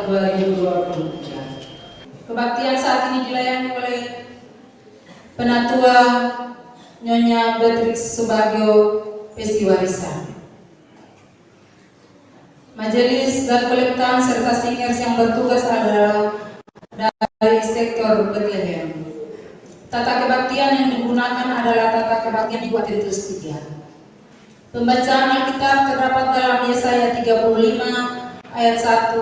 2023. Kebaktian saat ini dilayani oleh Penatua Nyonya Beatrix Subagio Pesiwarisa. Majelis dan kolektan serta singers yang bertugas adalah dari sektor Bethlehem. Tata kebaktian yang digunakan adalah tata kebaktian di Korintus 3. Pembacaan Alkitab terdapat dalam Yesaya 35 ayat 1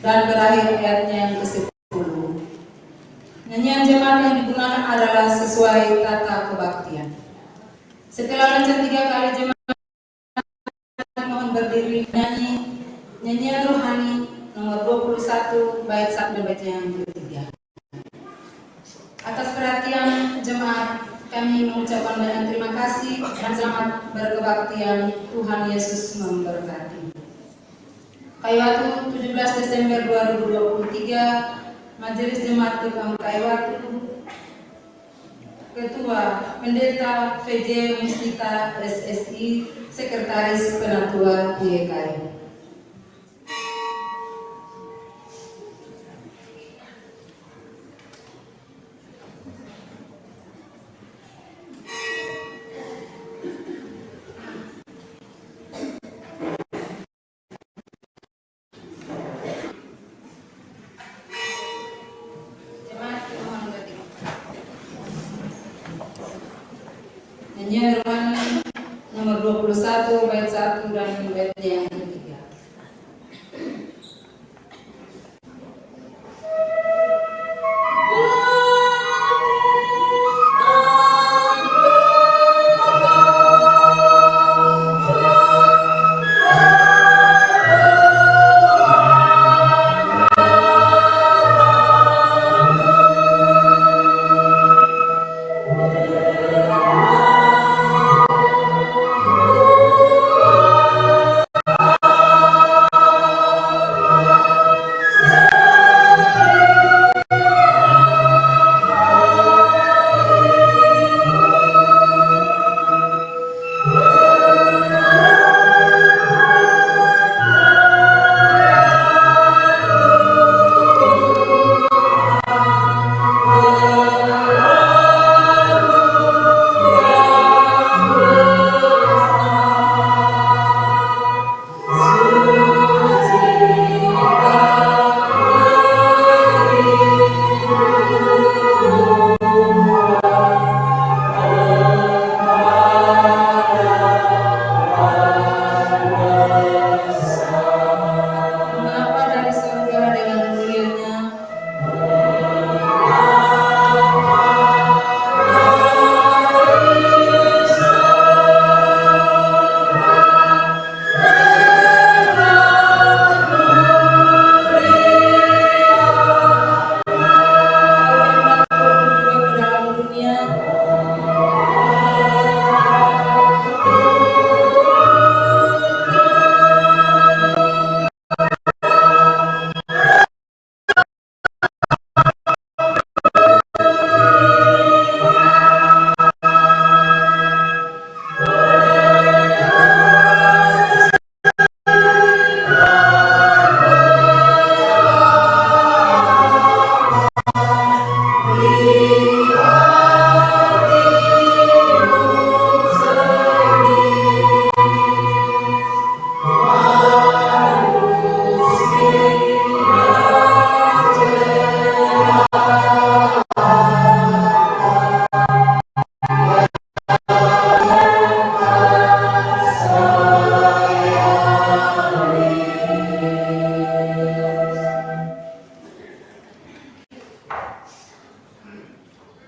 dan berakhir ayatnya yang ke-10. Nyanyian jemaat yang digunakan adalah sesuai tata kebaktian. Setelah lancar 3 kali jemaat mohon berdiri nyanyian rohani nomor 21 bait 1 dan bait yang ketiga. Atas perhatian jemaat kami mengucapkan banyak terima kasih dan selamat berkebaktian. Tuhan Yesus memberkati. Kaiwatu 17 Desember 2023. Majelis Jemaat Tukang Kaiwatu, Ketua Pendeta VJ Mustita SSI, Sekretaris Penatua YKI. Nyanyian rohani nomor 21 bait 1 dan bait yang ketiga.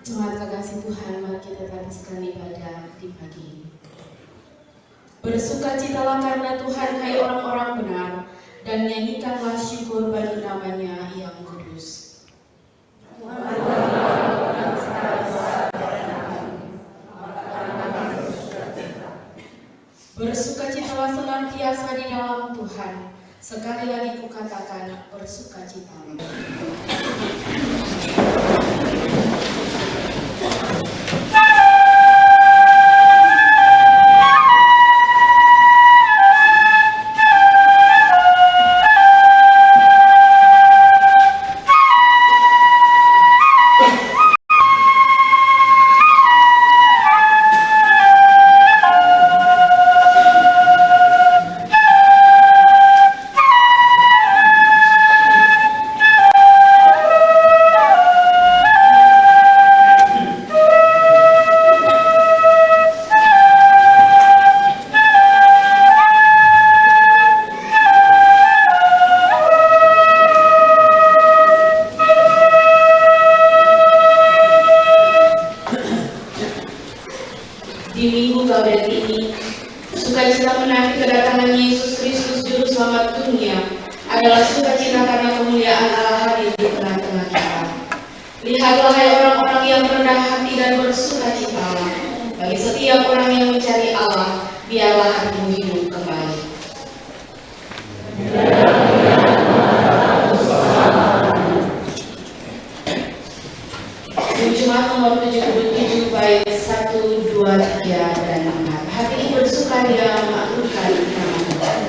Jemaat kekasih Tuhan, mari kita teruskan ibadah di pagi ini. Bersukacitalah karena Tuhan, hai orang-orang benar, dan nyanyikanlah syukur bagi namanya yang kudus. Bersukacitalah senantiasa di dalam Tuhan. Sekali lagi kukatakan, bersukacitalah. sukacita karena kemuliaan Allah hadir di tengah-tengah kita. Lihatlah hai orang-orang yang rendah hati dan bersukacita. Bagi setiap orang yang mencari Allah, biarlah hatimu hidup kembali. Jumat nomor 77 bait 1, 2, 3, dan 4. Hati bersukaria mengaturkan nama Tuhan.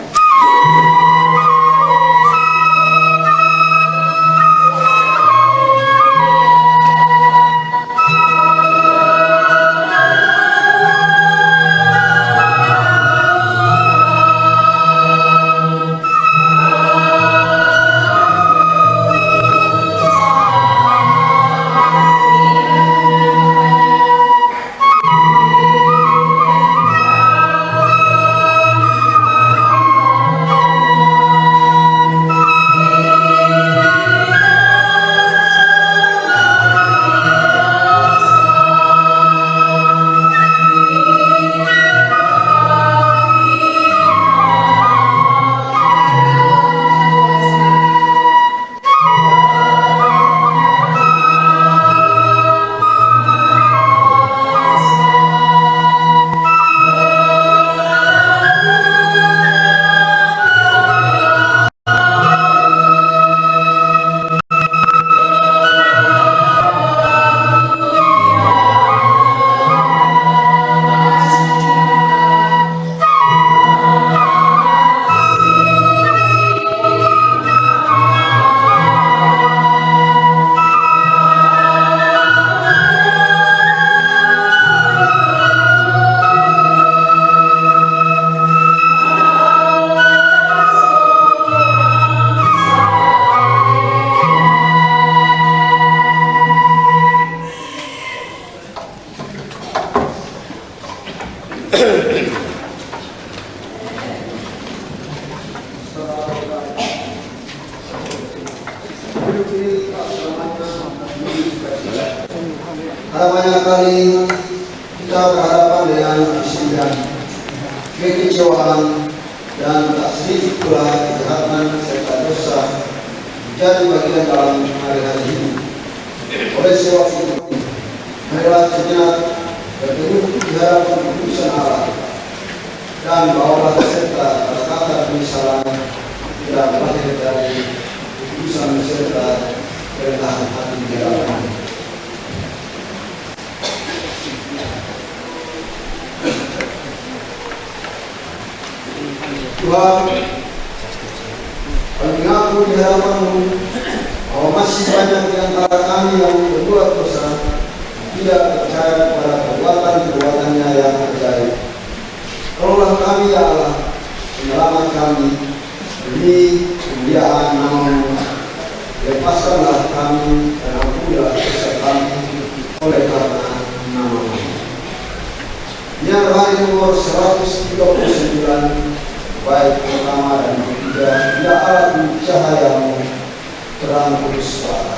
Ada banyak kali kita berhadapan dengan kesedihan, kekecewaan, dan tak sedikit pula kejahatan serta dosa menjadi bagian dalam hari-hari ini. Oleh sebab itu, marilah sejenak berteduh di hadapan keputusan Allah dan bawalah serta kata-kata penyesalan tidak lahir dari keputusan serta kerendahan hati di dalam. Tuhan, kami mengaku di hadapan-Mu bahwa masih banyak di antara kami yang berbuat dosa, tidak percaya kepada perbuatan-perbuatannya yang ajaib. Tolonglah kami ya Allah, penyelamat kami demi kemuliaan nama-Mu. Lepaskanlah kami dan ampunilah dosa kami oleh karena nama-Mu. Yang hari nomor 139 baik pertama dan ketiga, ya Allah cahaya-Mu terang kudus Allah.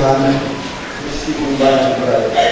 Tuhan meskipun banyak berada.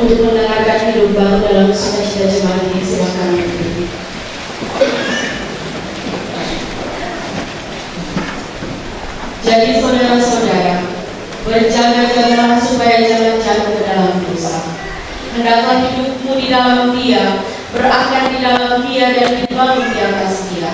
Untuk mendengarkan hidup baru dalam sukacita jemaat ini, silakan berdiri. Jadi saudara-saudara, berjaga-jagalah supaya jangan jatuh ke dalam dosa. Hendaklah hidupmu di dalam Dia, berakar di dalam Dia dan dibangun di atas Dia.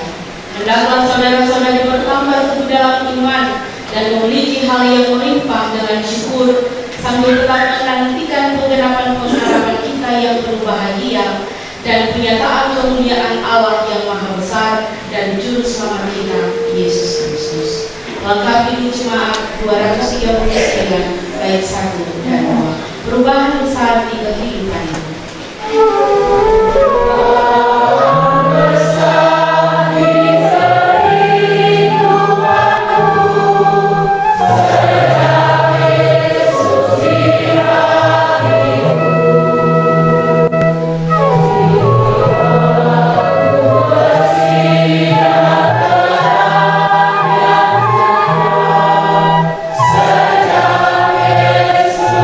Hendaklah saudara-saudari bertambah teguh dalam iman dan memiliki hal yang melimpah dengan syukur, sambil tetap menantikan penggenapan pengharapan kita yang penuh bahagia dan penyataan kemuliaan Allah yang maha besar dan juru selamat kita, Yesus Kristus. Lengkapi di jemaat 239 bait 1 dan 2. Perubahan besar di kehidupan ini. Sejak Yesus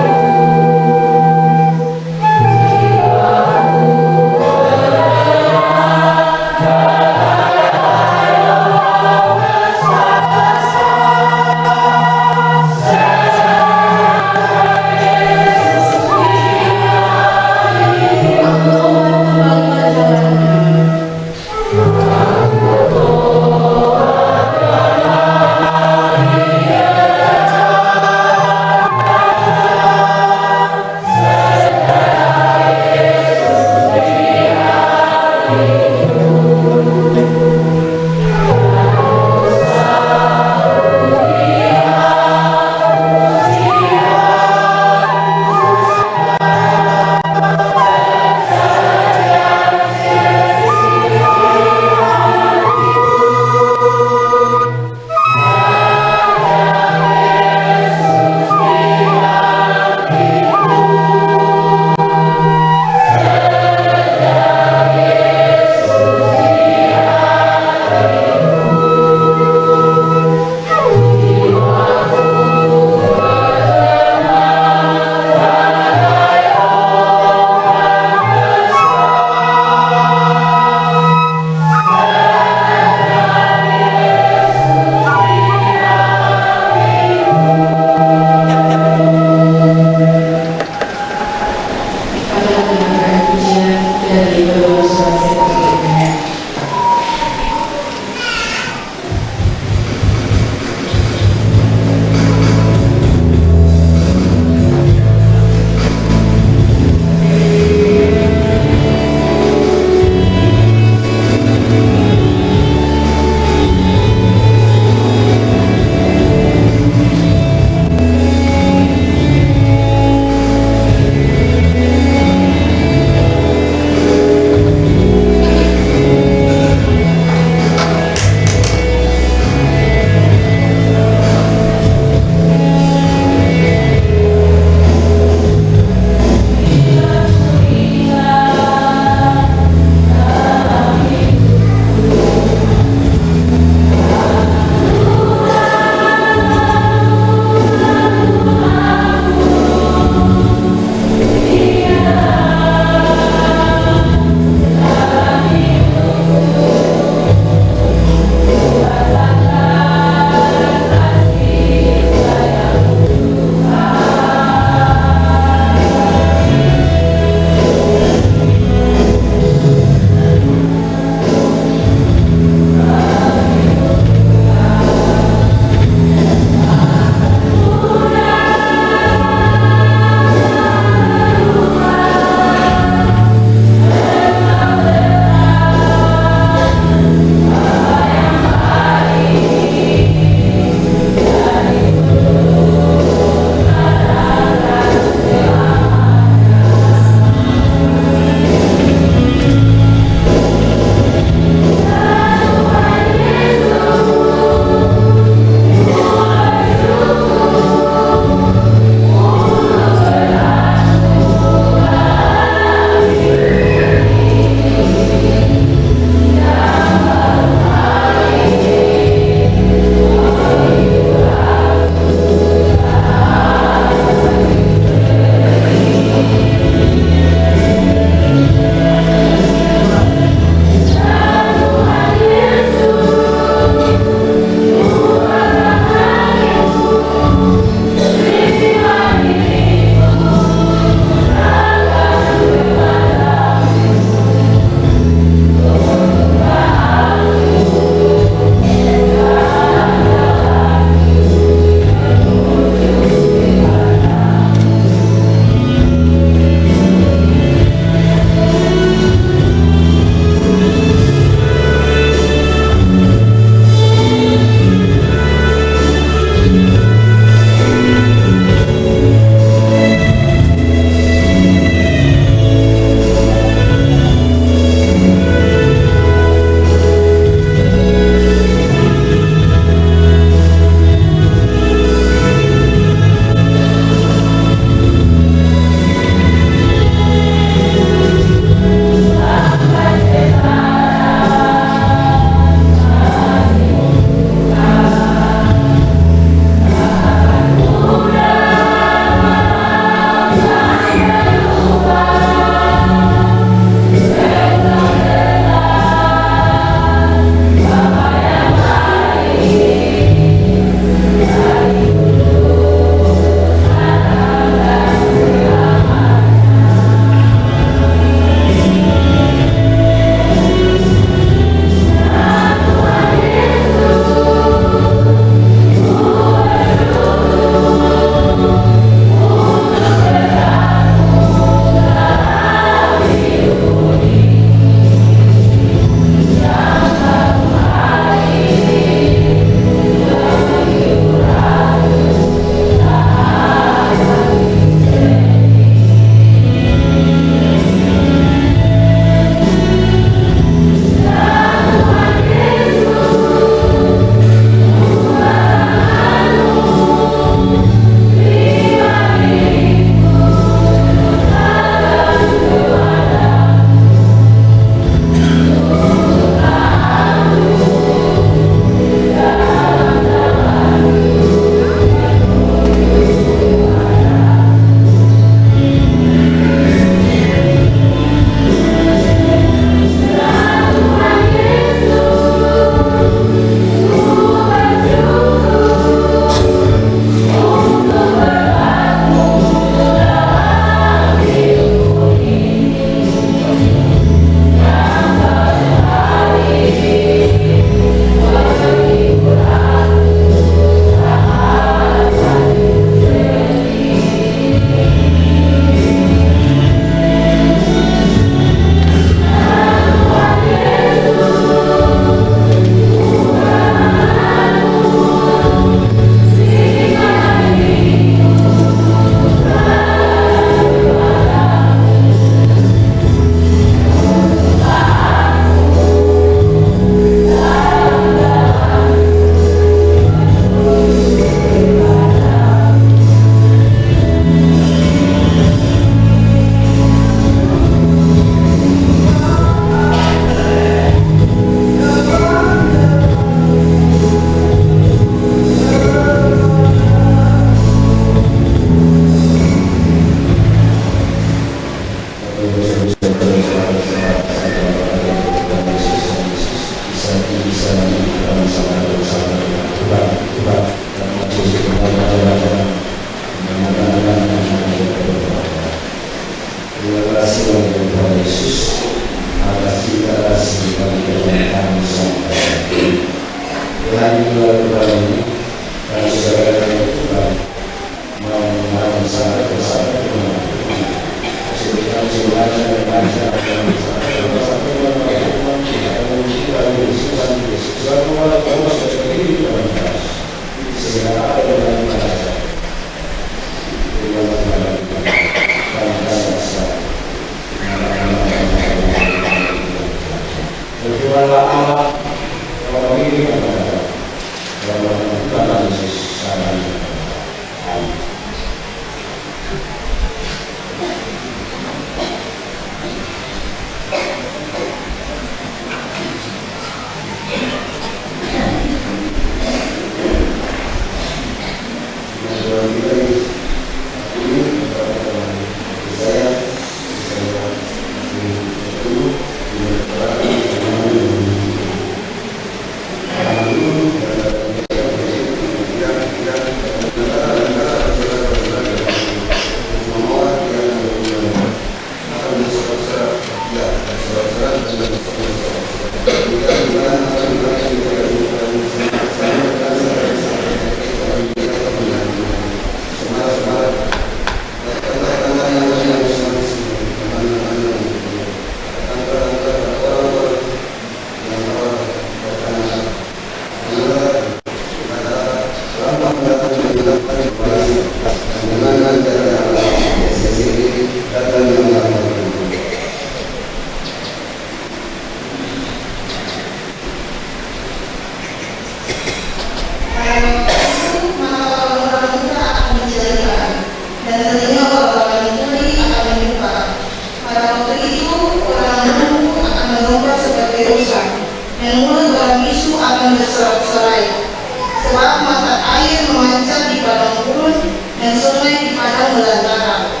dan sungai di padang belantara.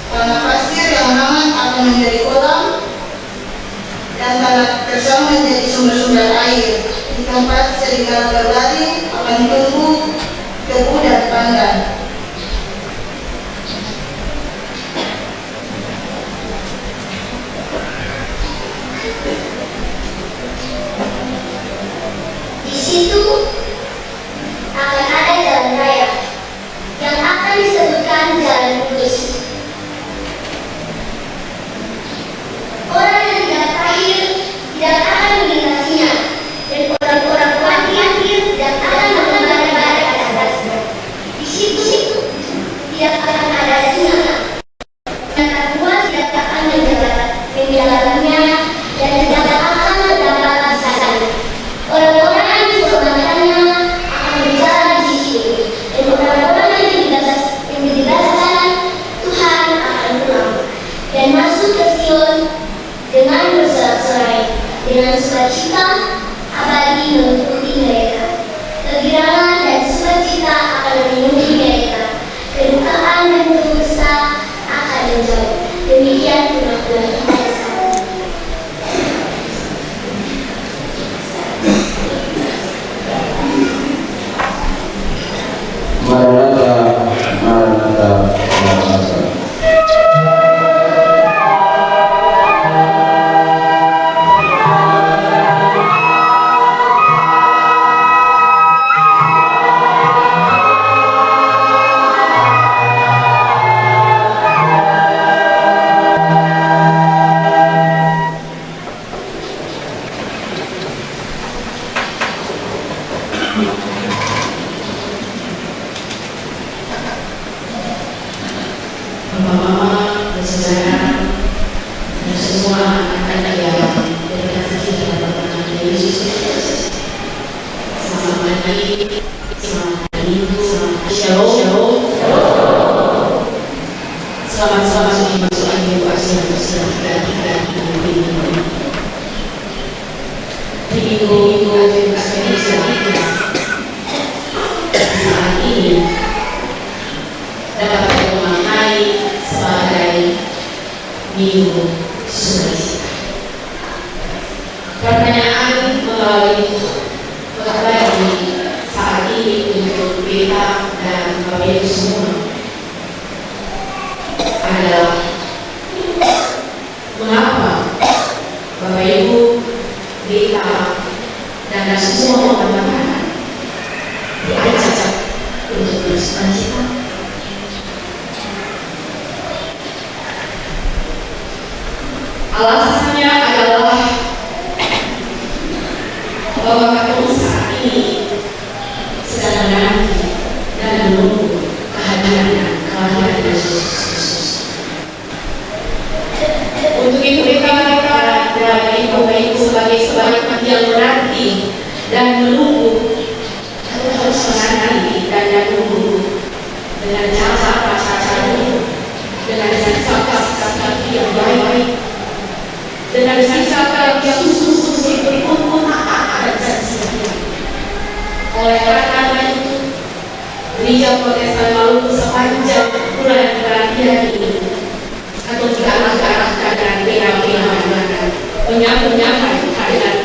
Tanah pasir yang hangat akan menjadi kolam, dan tanah tersang menjadi sumber-sumber air. Di tempat serigala berlari akan tumbuh tebu dan pandan. Di situ akan ada jalan raya yang akan disebutkan Jalan Kudus. Orang yang tidak tahir tidak akan melintasinya, dan orang-orang kafir tidak akan mengembar-embar atasnya. Di situ tidak akan ada singa, dan buas tidak akan menjalannya, dan tidak akan terdapat kesalahan. Orang-orang yang diselamatkannya akan berjalan di situ, dan orang-orang yang dibebaskan Tuhan akan pulang dan masuk ke Sion dengan bersorak-sorai, dengan sukacita abadi meliputi mereka. Kegirangan dan sukacita akan menyelimuti mereka, kedukaan dan keluh kesah akan menjauh. Demikian firman Tuhan. Maranatha, Maranatha, Maranatha. Bapak-bapak, bersaudara, dan semua anak-anak yang berkasih dalam nama Yesus Kristus. Selamat pagi, selamat minggu, selamat shalom. Selamat masuk angin puasa yang bersilaturahmi dan mimpi-mimpi. Di minggu sekali selanjutnya saat ini dapat memaknai sebagai minggu sukacita. Pertanyaan melalui kembali saat ini untuk kita dan Bapak Ibu semua adalah mengapa Bapak Ibu, kita dan semua teman-teman diajak untuk bersukacita. Alasannya adalah bahwa kamu saat ini sedang menanti dan menunggu kehadiran dan kelahiran Yesus Kristus. Untuk itu kita Bapak-Ibu sebagai yang menanti dan menunggu, kita harus menanti dan menunggu dengan cara dengan sikap yang baik, dengan sikap yang khusus berkumpul dan setia. Oleh karena itu, Gereja Protestan Maluku sepanjang bulan perhatian ini atau diarahkan dengan pena-pena menyambut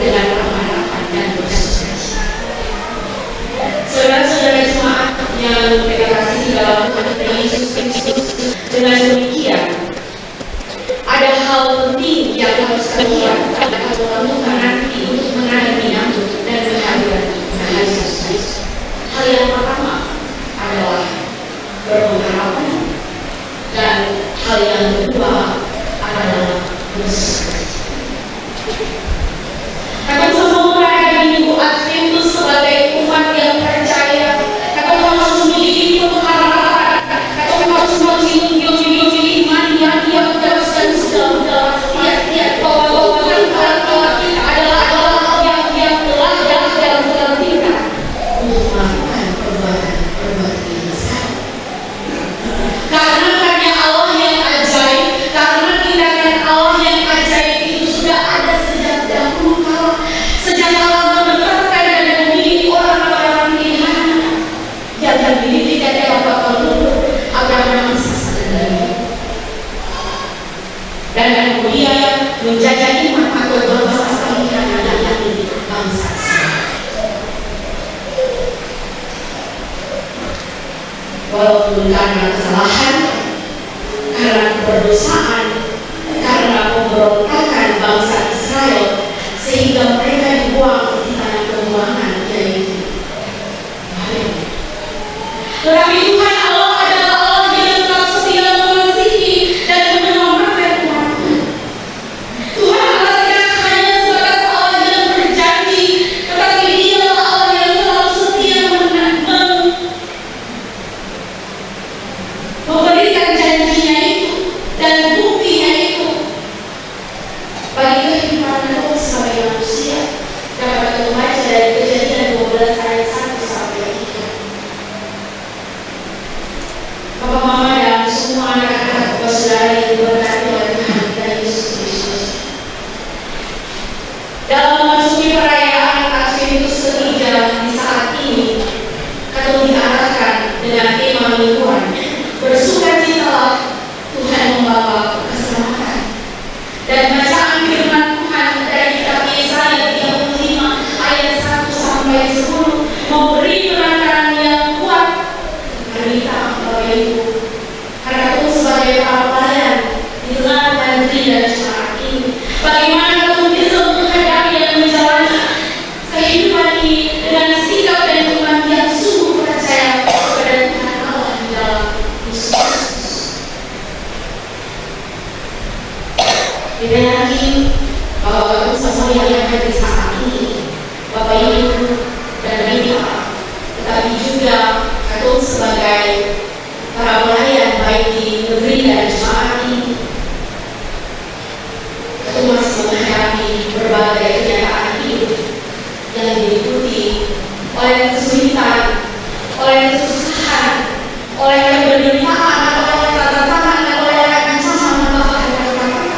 dengan ramah-ramah dan bersukacita. Saudara-saudara jemaat yang kita kasihi dalam Tuhan Yesus Kristus, dengan demikian ada hal penting yang harus kalian lakukan nanti untuk menyambut dan kehadiran Tuhan Yesus Kristus. Hal yang pertama adalah berpengharapan, dan hal yang kedua adalah bersukacita. Kata semua berada di minggu Adventus sebagai umat yang percaya. Kata harus memiliki pengharapan. Kata harus memiliki iman yang terus dalam setiap bahwa Tuhan adalah yang telah dalam kita untuk melakukan perbuatan yang besar. Karena Allah yang ajaib, karena tindakan Allah yang ajaib menjajaki atau berbahasa pengkhianat yang mendidik bangsa Israel. Walaupun karena kesalahan, karena berdosaan, karena pemberontakan bangsa Israel, sehingga mereka dibuang di tanah pembuangan, yaitu Babel. Tetapi Tuhan Allah adalah Allah yang tetap setia mengasihi dan menyelamatkan umatnya. Tuhan Allah tidak hanya sebatas Allah yang berjanji, tetapi Dia adalah Allah yang selalu setia memberikan janjinya itu dan buktinya itu bagi kehidupan kita sebagai manusia. Dapat kita baca dari Kejadian 12 ayat 1 sampai 3. Bapak, Mama, dan semua anak-anak saudara yang diberkati oleh Tuhan kita Yesus Kristus. Dalam memasuki perayaan Adventus ketiga di saat ini, atau diarahkan dengan tema mingguan, bersukacitalah, Tuhan membawa keselamatan. Dan bacaan firman Tuhan dari kitab Yesaya 35 ayat 1 sampai 10 memberi penekanan yang kuat bagi kita Bapak Ibu. Karena itu sebagai para pelayan di tengah negeri dan jemaat ini, bagaimana kita bisa menghadapi dan menjalani kehidupan ini dengan sikap dan iman yang sungguh percaya kepada Tuhan Allah di dalam Yesus Kristus. Tidak lagi Bapak Ibu semuanya yang hadir saat ini, Bapak Ibu dan Ibu, tetapi juga atau sebagai para pelayan baik di negeri dan jemaat ini, atau masih menghadapi berbagai kenyataan hidup yang diliputi oleh kesulitan, oleh kesusahan, oleh penderitaan, oleh tantangan, oleh ancaman, bahkan ketakutan.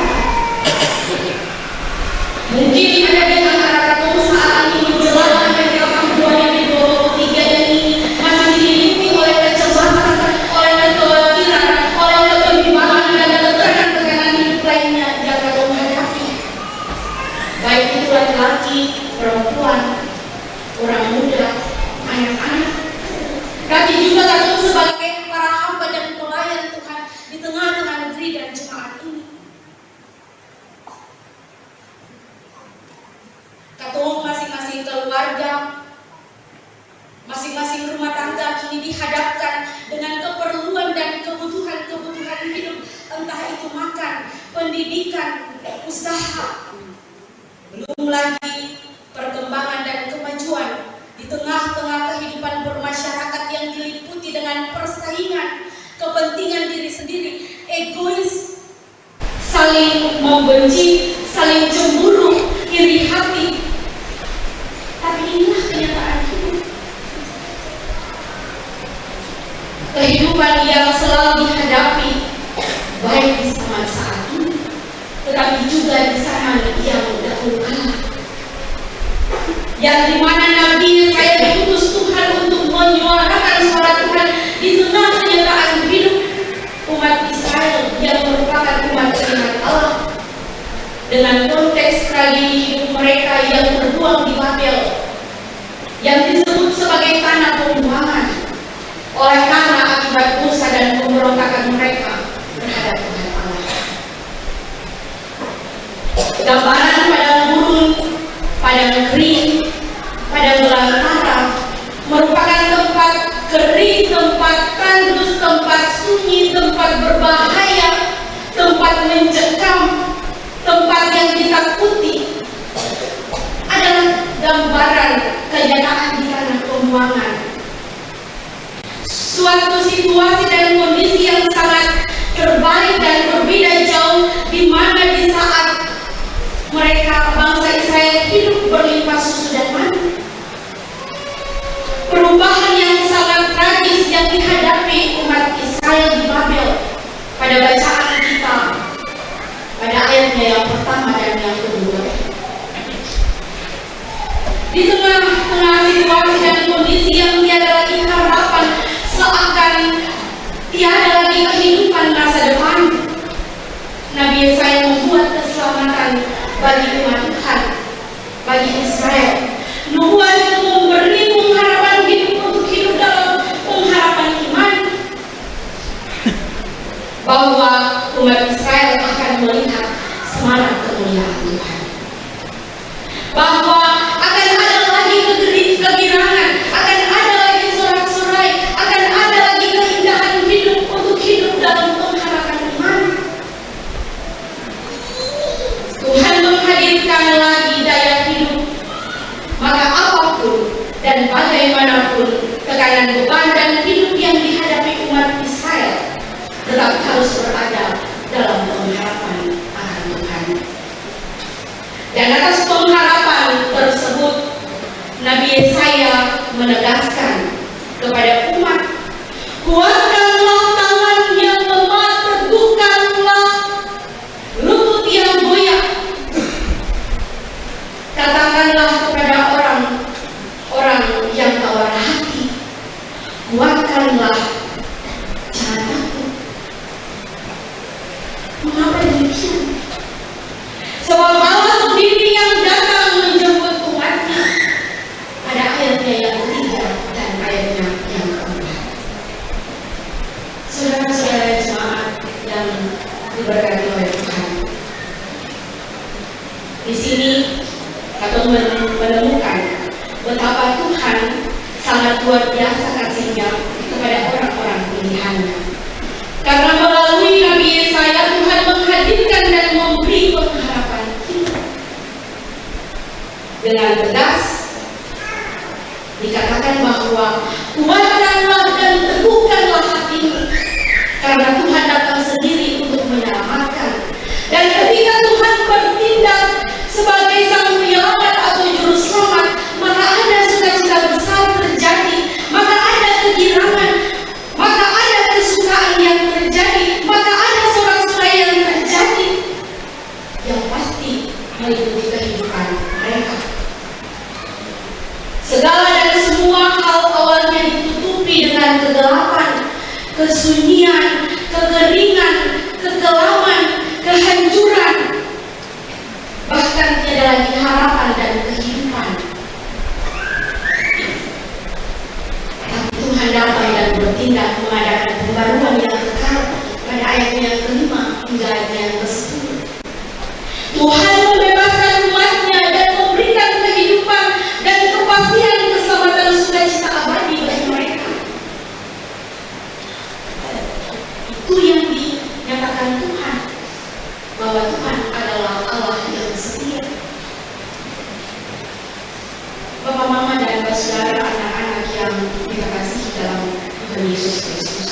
Mungkin ada di antara kamu saat ini menjelang akhir tahun 2023 ini masih diliputi oleh kecemasan, oleh kekhawatiran, oleh kebimbangan dan tekanan-tekanan hidup lainnya yang kamu hadapi. Baik itu laki-laki, perempuan, orang muda, anak-anak. Tapi juga kamu sebagai para hamba dan pelayan Tuhan di tengah-tengah negeri dan jemaat ini. Kamu masing-masing keluarga, masing-masing rumah tangga kini dihadapkan dengan keperluan dan kebutuhan-kebutuhan hidup, entah itu makan, pendidikan, usaha, belum lagi perkembangan dan kemajuan di tengah-tengah kehidupan bermasyarakat yang diliputi dengan persaingan, kepentingan diri sendiri, egois, saling membenci, saling cemburu, iri hati. Tapi inilah kenyataan hidup. Kehidupan yang selalu dihadapi, baik di zaman saat ini, tetapi juga di zaman yang dahulu kala, yang dimana Nabi Yesaya diutus Tuhan untuk menyuarakan suara Tuhan di tengah kenyataan hidup umat Israel yang merupakan umat firman Allah, dengan konteks tragedi hidup mereka yang terbuang di Babel, yang disebut sebagai tanah pembuangan oleh karena akibat dosa dan pemberontakan mereka terhadap Tuhan Allah. Gambaran padang gurun, padang kering, padang belantara merupakan tempat kering, tempat tandus, tempat sunyi, tempat berbahaya, tempat mencekam, tempat yang ditakuti. Adalah gambaran kenyataan di tanah pembuangan. Suatu situasi dan kondisi yang sangat terbalik dan berbeda jauh, di mana di saat mereka bangsa Israel hidup berlimpah susu dan madu. Perubahan yang sangat tragis yang dihadapi umat Israel di Babel pada bacaan kita pada ayatnya yang pertama dan yang kedua. Di tengah-tengah situasi dan kondisi yang tiada lagi harapan, seakan tiada lagi kehidupan masa depan, Nabi Yesaya membuat keselamatan keselamatan bagi umat Tuhan, bagi Israel. Nubuat itu memberi pengharapan hidup untuk hidup dalam pengharapan iman, bahwa umat Israel akan melihat semarak kemuliaan Tuhan, bahwa akan ada lagi kegirangan, akan ada lagi sorak-sorai, akan ada lagi keindahan hidup untuk hidup dalam pengharapan iman. Tuhan menghadirkan lagi daya hidup, maka apapun dan bagaimanapun tekanan beban dan hidup yang dihadapi umat Israel tetap harus berada dalam pengharapan akan Tuhan. Dan atas pengharapan tersebut, Nabi Yesaya menegaskan kepada umat, kuatkanlah tangan yang lemah, teguhkanlah lutut yang goyah. Katakanlah kepada orang-orang yang tawar hati, kuatkanlah, jangan takut. Mengapa demikian? Sebab Allah sendiri yang datang menjemput umatnya. Pada ayatnya yang ketiga dan ayatnya yang keempat. Saudara-saudara jemaat yang diberkati oleh Tuhan, di sini kita menemukan betapa Tuhan sangat luar biasa kasihnya kepada orang-orang pilihannya. Karena melalui Nabi Yesaya, Tuhan menghadirkan dan memberi pengharapan kita. Dengan tegas dikatakan bahwa kuatkanlah dan teguhkanlah hatimu, karena Tuhan datang sendiri untuk menyelamatkan. Dan ketika Tuhan bertindak sebagai sang penyelamat atau juru selamat, maka ada sukacita besar terjadi, maka ada kegirangan, maka ada kesukaan yang terjadi, maka ada sorak-sorai yang terjadi, yang pasti meliputi kehidupan mereka. Segala dan semua hal awalnya ditutupi dengan kegelapan, kesunyian, kekeringan, kekelaman, kehancuran, bahkan tiada lagi harapan dan kehidupan. Tapi Tuhan datang dan bertindak mengadakan pembaruan yang kekal pada ayatnya yang kelima hingga ayatnya yang ke-10. Tuhan membebaskan umatnya dan memberikan kehidupan dan kepastian keselamatan sukacita abadi bagi mereka. Itu yang dinyatakan Tuhan, bahwa Tuhan adalah Allah yang setia. Bapak, Mama, dan saudara, anak-anak yang dikasihi dalam Tuhan Yesus Kristus,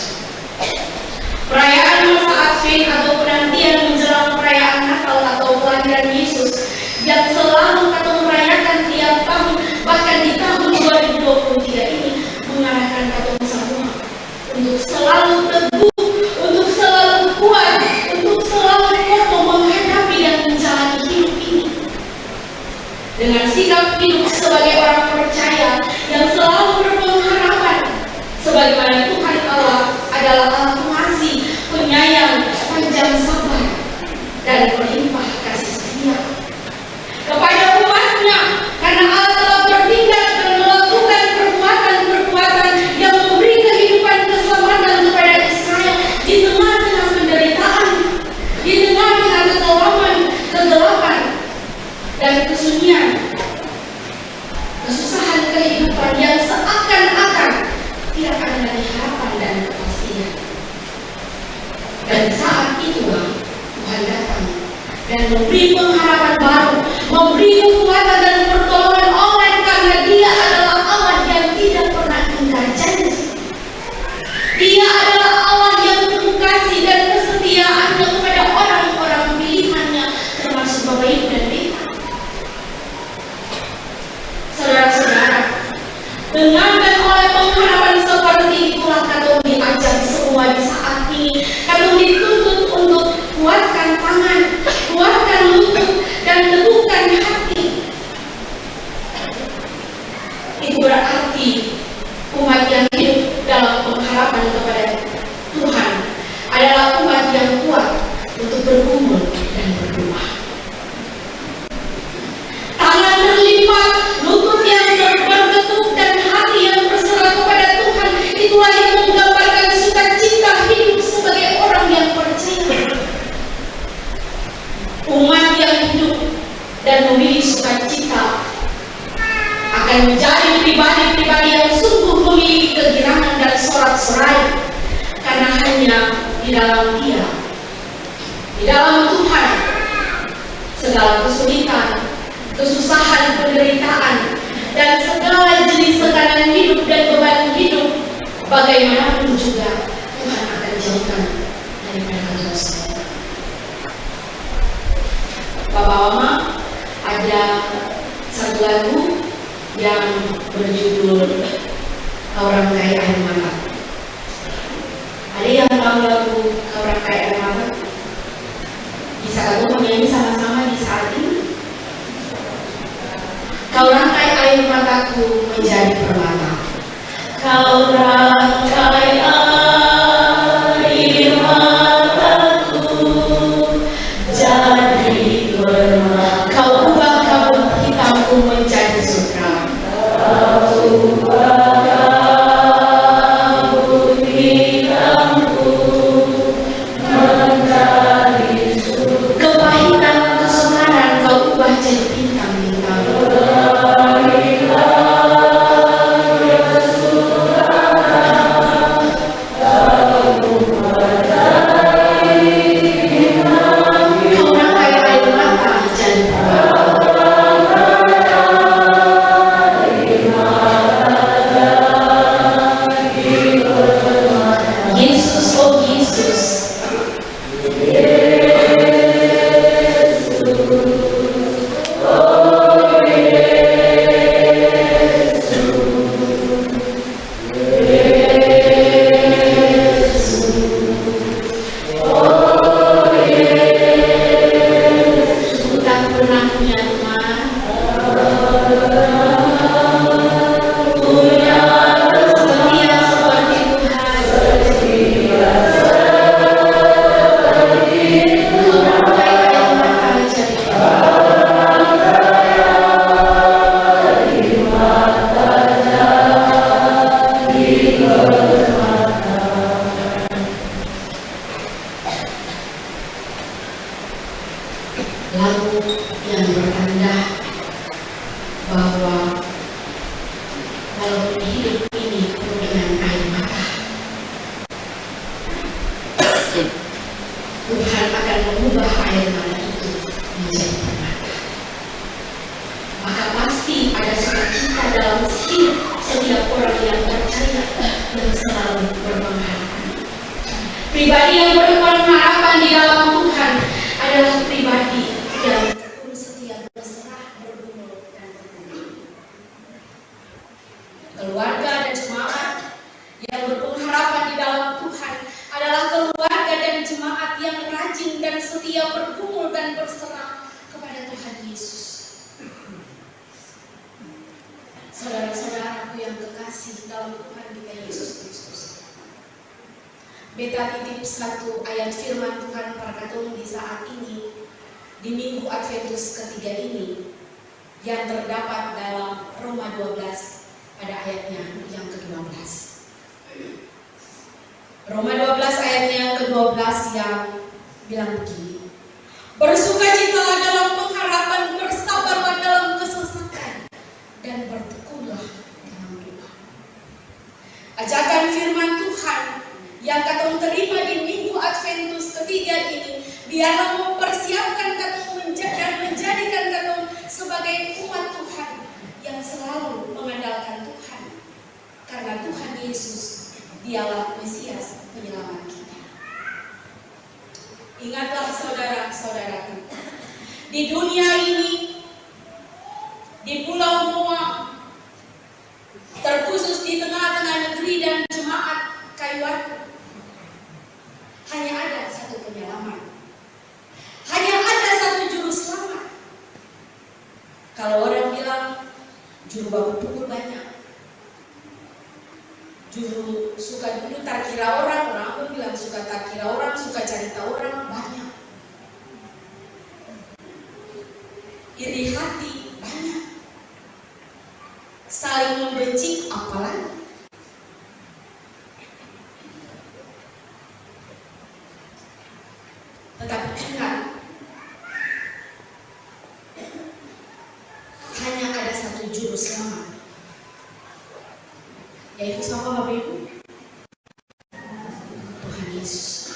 perayaan masa Advent atau penantian menjelang perayaan Natal atau kelahiran Yesus yang selalu kita merayakan tiap tahun, bahkan di tahun 2023 ini, mengarahkan kita semua untuk selalu teguh, untuk selalu kuat, untuk selalu kokoh menghadapi dan menjalani hidup ini dengan sikap hidup sebagai orang percaya yang selalu berpengharapan, sebagaimana Tuhan Allah adalah Allah pengasih, penyayang, panjang sabar, dan berlimpah kasih setia kepada umatnya, karena Allah telah bertindak dan melakukan perbuatan-perbuatan yang memberi kehidupan keselamatan kepada Israel di tengah-tengah penderitaan, di tengah-tengah kekelaman, kegelapan, dan kesunyian, kesusahan kehidupan yang seakan-akan tidak akan ada harapan dan kepastian. Dan saat itulah Tuhan datang dan memberi pengharapan baru, memberi kekuatan dan pertolongan oleh karena Dia adalah Allah yang tidak pernah ingkar janji. Dia adalah Allah yang penuh kasih dan kesetiaannya kepada orang-orang pilihannya, termasuk Bapak Ibu dan Beta. Saudara-saudara, dengan dan oleh pengharapan seperti itulah kata diajak semua di saat ini. Kata dituntut untuk kuatkan tangan, kuatkan lutut, dan teguhkan hati. Itu berarti umat yang hidup dalam pengharapan kepada Tuhan adalah umat yang kuat untuk bergumul dan berdoa. di dalam Dia, di dalam Tuhan, segala kesulitan, kesusahan, penderitaan, dan segala jenis tekanan hidup dan beban hidup, bagaimanapun juga Tuhan akan jauhkan daripada dosa. Bapak Mama, ada satu lagu yang berjudul Kau Rangkai Air Mata. Ada yang tahu lagu Kau Rangkai Air Mata? Bisa aku menyanyi sama-sama di saat ini? Kau rangkai air mataku menjadi permata. Kau rangkai air mataku jadi permata. Kau ubah kabut hitamku menjadi sutra. Kau ubah kabut hitamku menjadi sutra. Kepahitan, kesukaran kau ubah jadi bintang-bintang. Lagu yang bertanda bahwa walaupun hidup ini penuh dengan air mata, Tuhan akan mengubah air mata itu menjadi permata. Maka pasti ada sukacita dalam hidup setiap orang yang percaya dan selalu berpengharapan. Pribadi yang berpengharapan di dalam Tuhan adalah pribadi yang tekun setia, berserah, bergumul, dan bergumul. Keluarga dan jemaat yang berpengharapan di dalam Tuhan adalah keluarga dan jemaat yang rajin dan setia bergumul dan berserah kepada Tuhan Yesus. Saudara-saudaraku yang terkasih dalam Tuhan kita Yesus Kristus, beta titip satu ayat firman Tuhan pada katong di saat ini, di Minggu Adventus ketiga ini, yang terdapat dalam Roma 12 pada ayatnya yang ke-12. Roma 12 ayatnya yang ke-12 yang bilang begini, bersukacitalah dalam pengharapan, bersabarlah dalam kesesakan, dan bertekunlah dalam doa. Ajakan firman Tuhan yang katong terima di Minggu Adventus ketiga ini, biarlah mempersiapkan katong dan menjadikan katong sebagai umat Tuhan yang selalu mengandalkan Tuhan, karena Tuhan Yesus dialah Mesias penyelamat kita. Ingatlah saudara-saudaraku, di dunia ini, di Pulau Moa, terkhusus di tengah-tengah negeri dan jemaat Kayu Atu, hanya ada satu penyelamat, hanya ada satu juru selamat. Kalau orang bilang juru baku pukul banyak, juru suka dulu tak kira orang pun bilang suka tak kira orang, suka cerita orang banyak, iri hati banyak, saling membenci apalagi. Tetapi ingat, hanya ada satu juru selamat, yaitu siapa Bapak Ibu? Tuhan Yesus.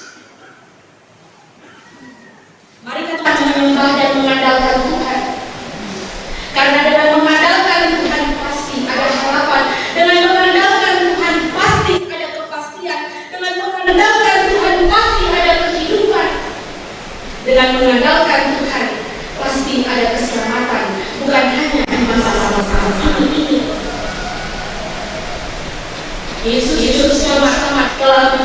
Dengan mengandalkan Tuhan, pasti ada keselamatan, bukan hanya di masa-masa saat ini. Yesus sama-sama telah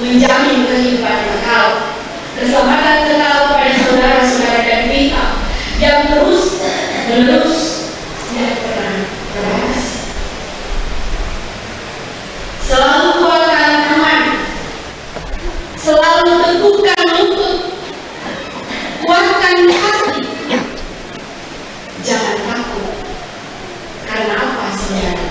menjamin kehidupan kekal, keselamatan kekal pada saudara-saudara dan kita yang terus-menerus tidak pernah terbatas. Selalu kuatkan tangan, selalu teguhkan lutut, kuatkan hati. Jangan takut. Karena apa, saudara?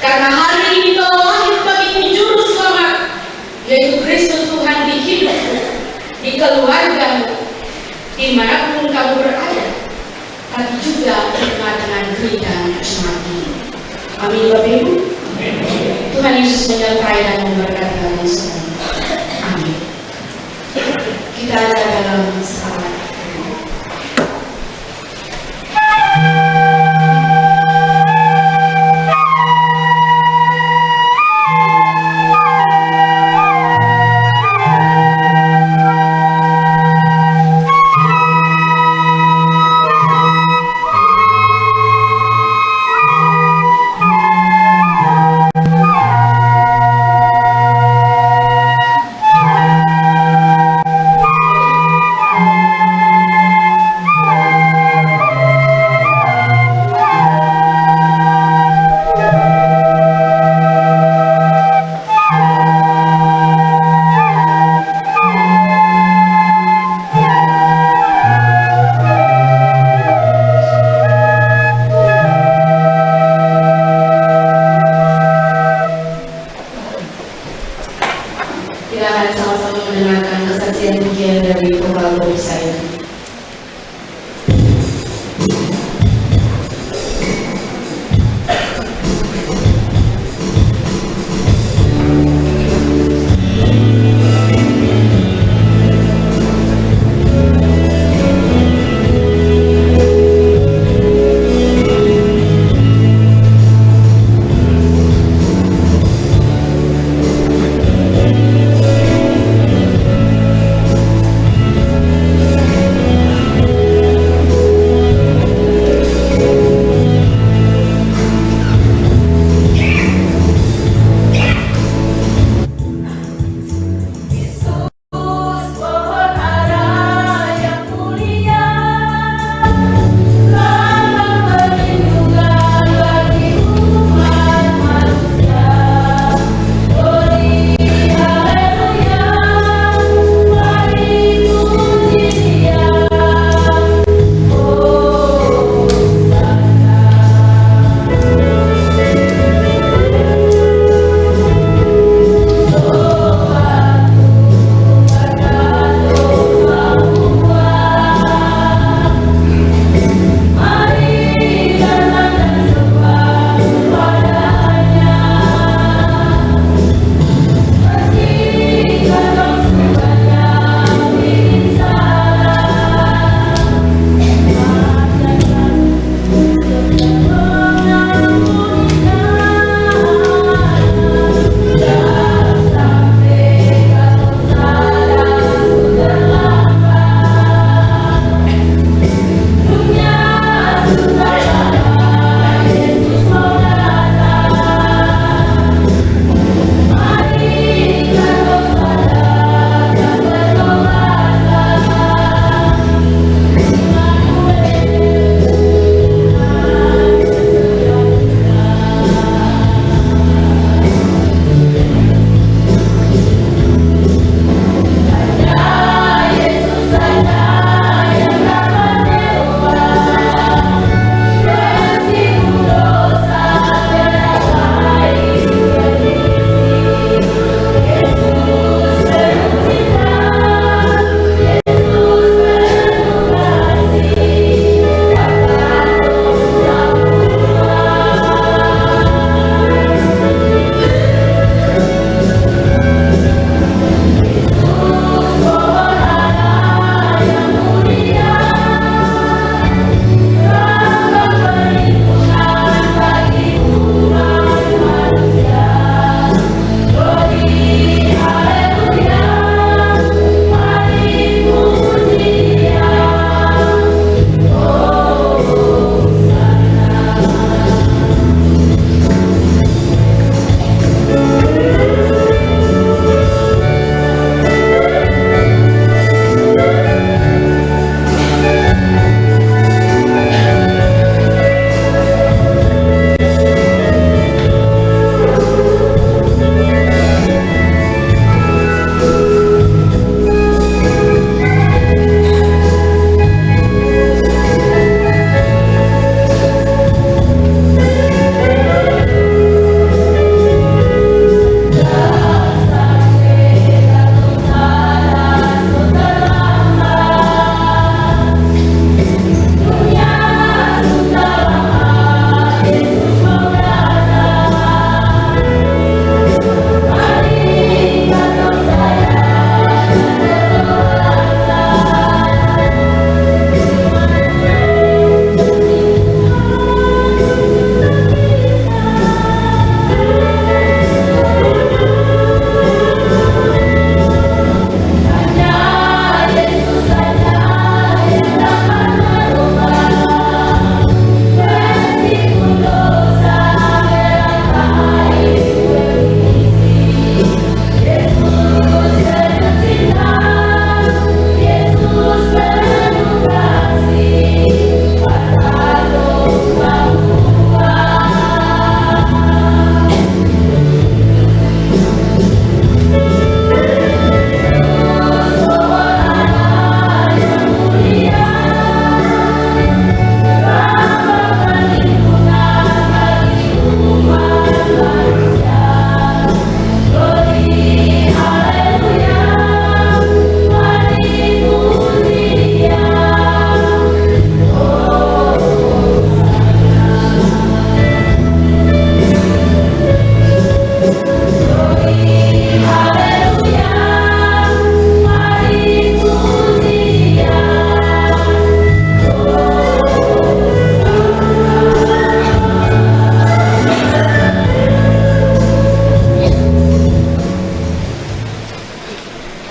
Karena hari ini telah lahir bagimu juru selamat, yaitu Kristus Tuhan di hidupmu, di keluargamu, dimanapun kamu berada, tapi juga di tengah-tengah derita jemaat ini. Amin, Bapak Ibu. Tuhan Yesus menyertai dan memberkati kalian semua. Amin. Kita ada dalam salat. Kita akan sama-sama mendengarkan kesaksian pujian dari pembawa saya.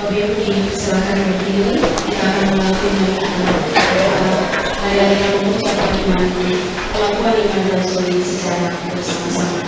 Bapak Ibu silakan berdiri. Kita akan melakukan hari yang mengucapkan iman, melakukan iman dan soli secara bersama-sama.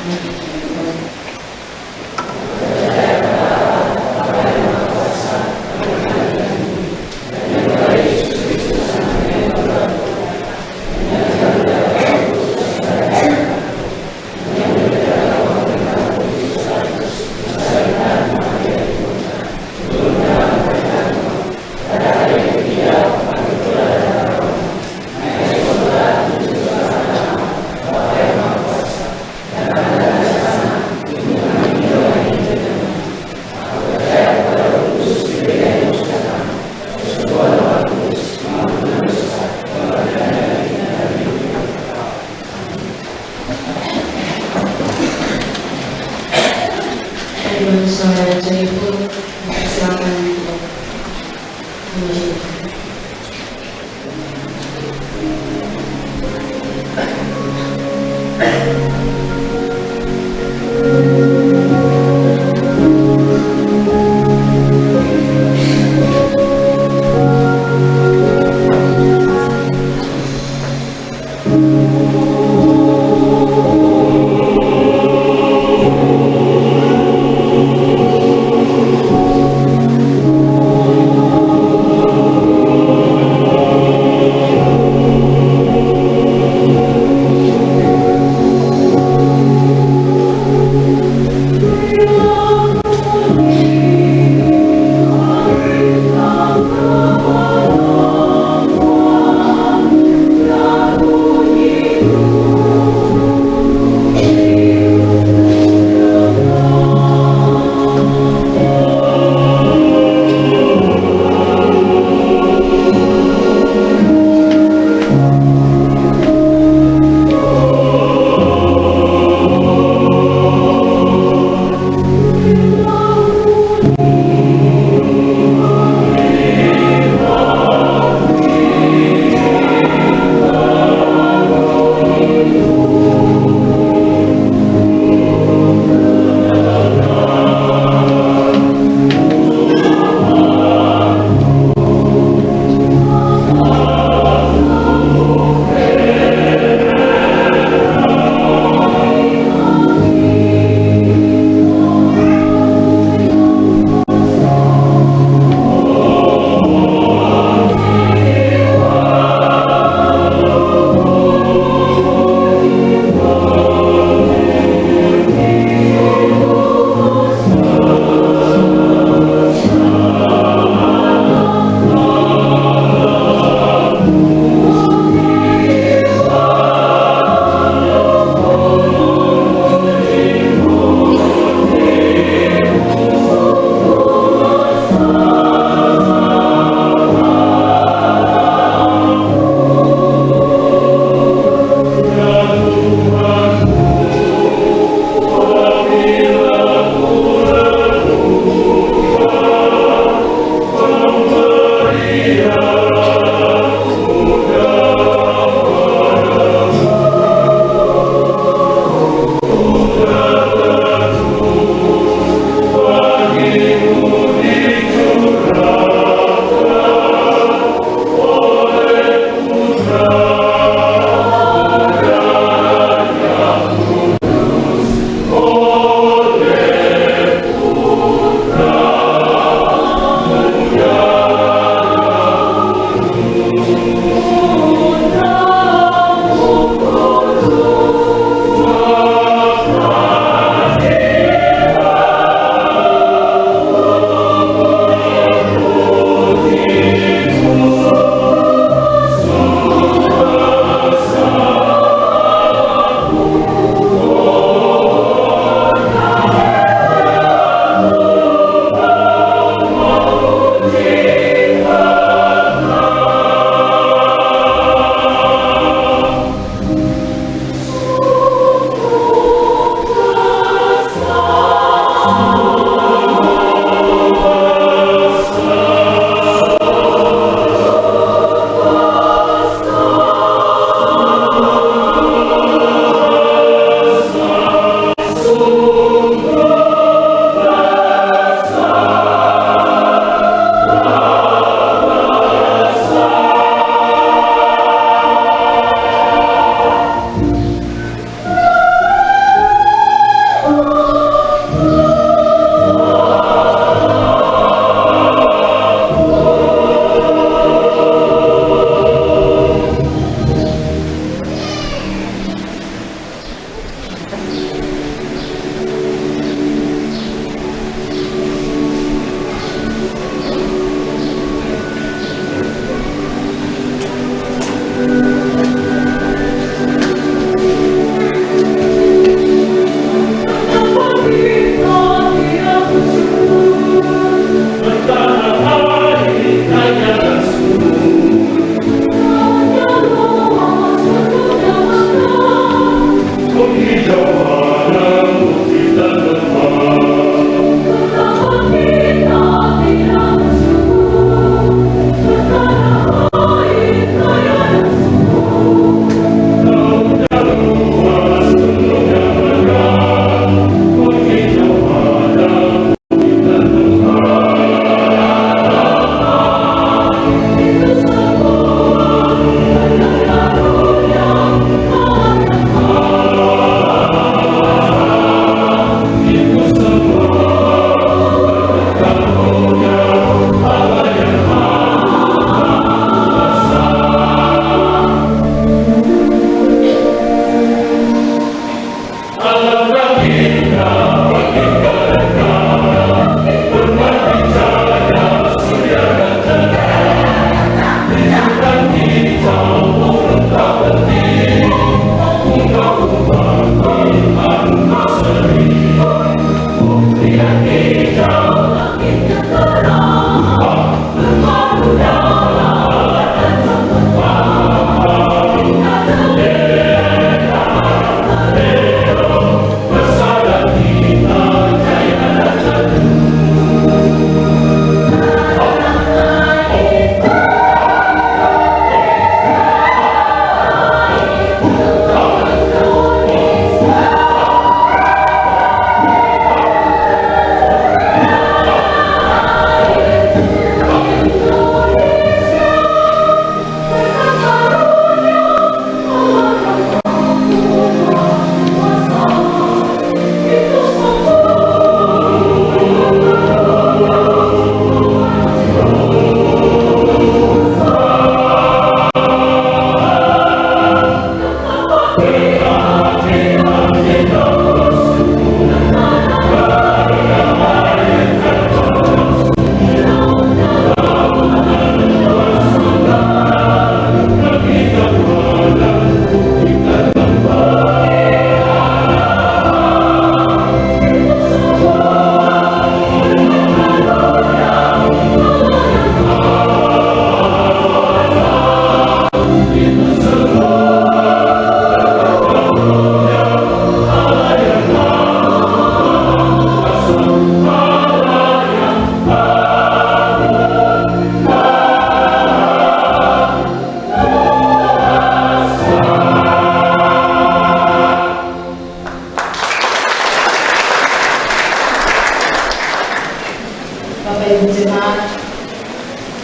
jemaat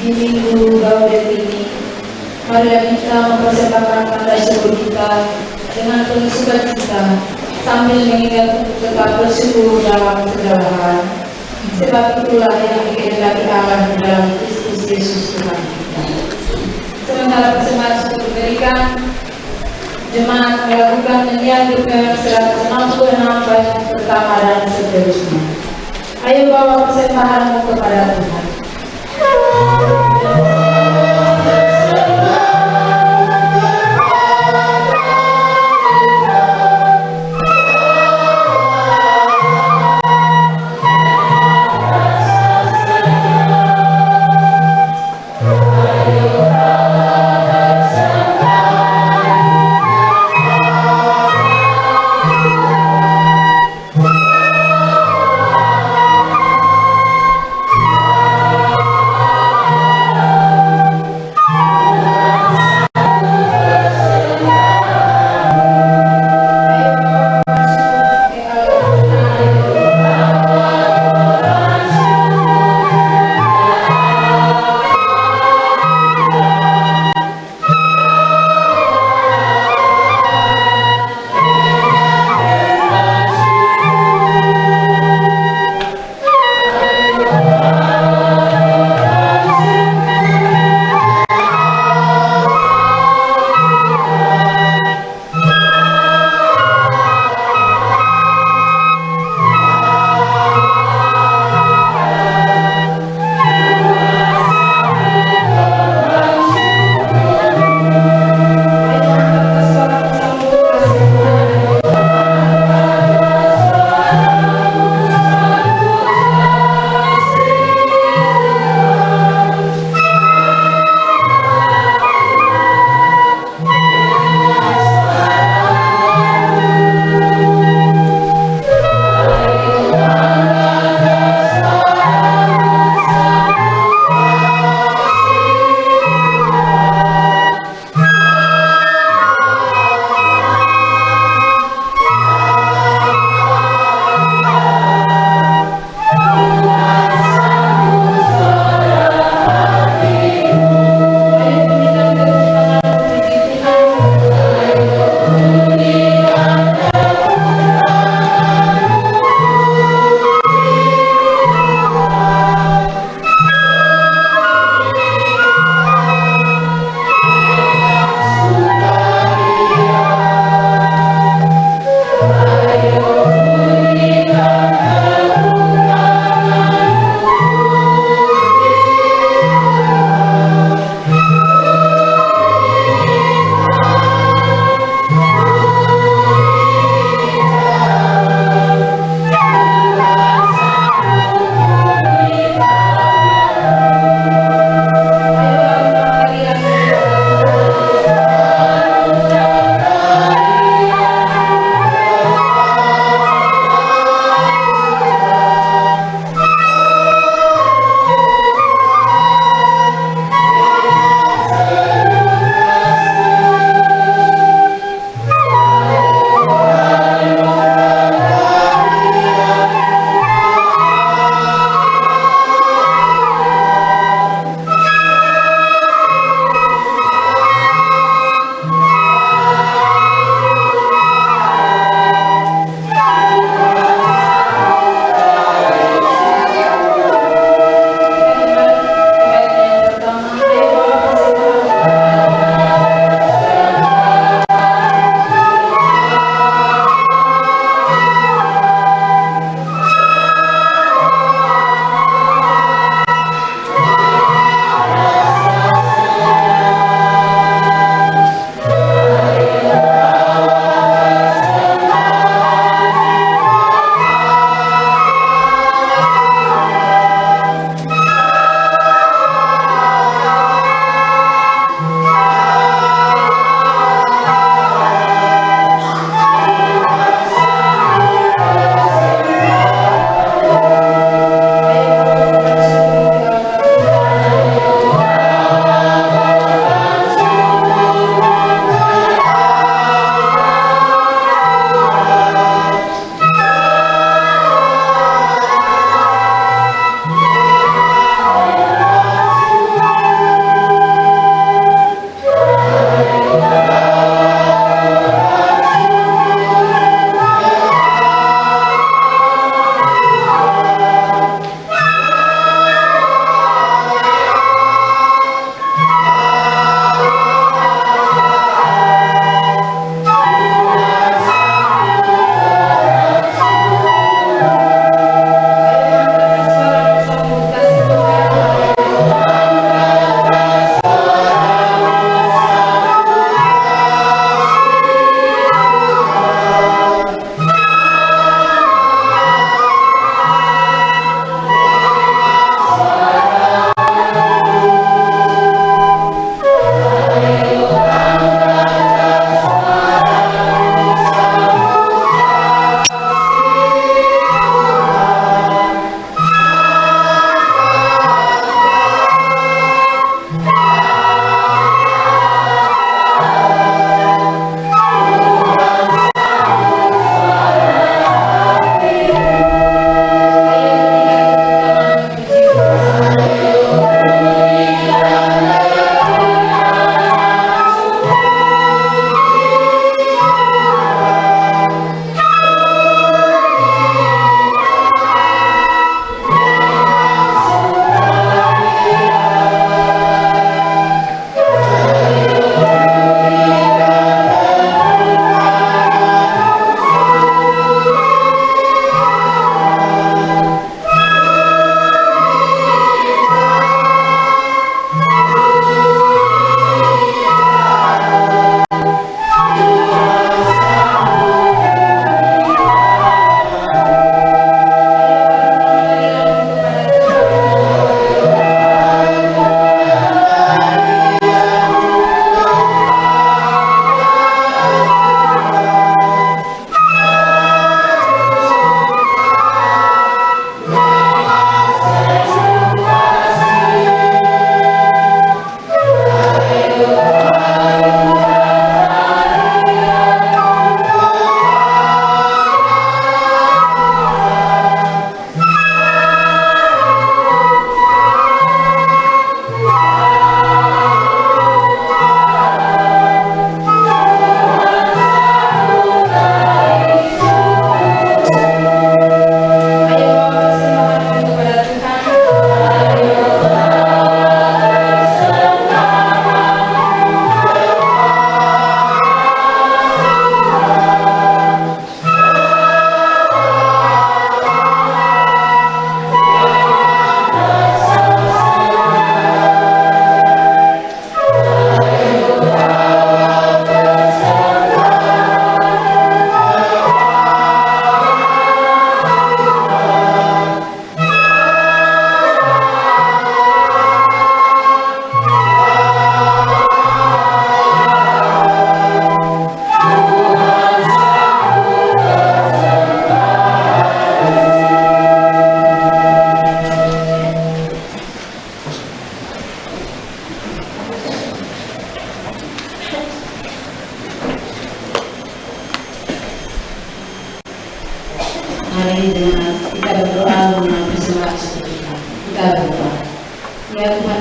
di minggu Gaudet ini. Marilah kita mempersembahkan tanda syukur kita dengan penuh sukacita sambil mengingat untuk tetap bersyukur dalam segala hal. Sebab itulah yang dikehendaki Allah di dalam Kristus Yesus Tuhan kita. Sementara persembahan syukur diberikan, jemaat melakukan menyambut 166 bait pertama dan seterusnya. Ayo bawa persembahanmu kepada Tuhan. Ayo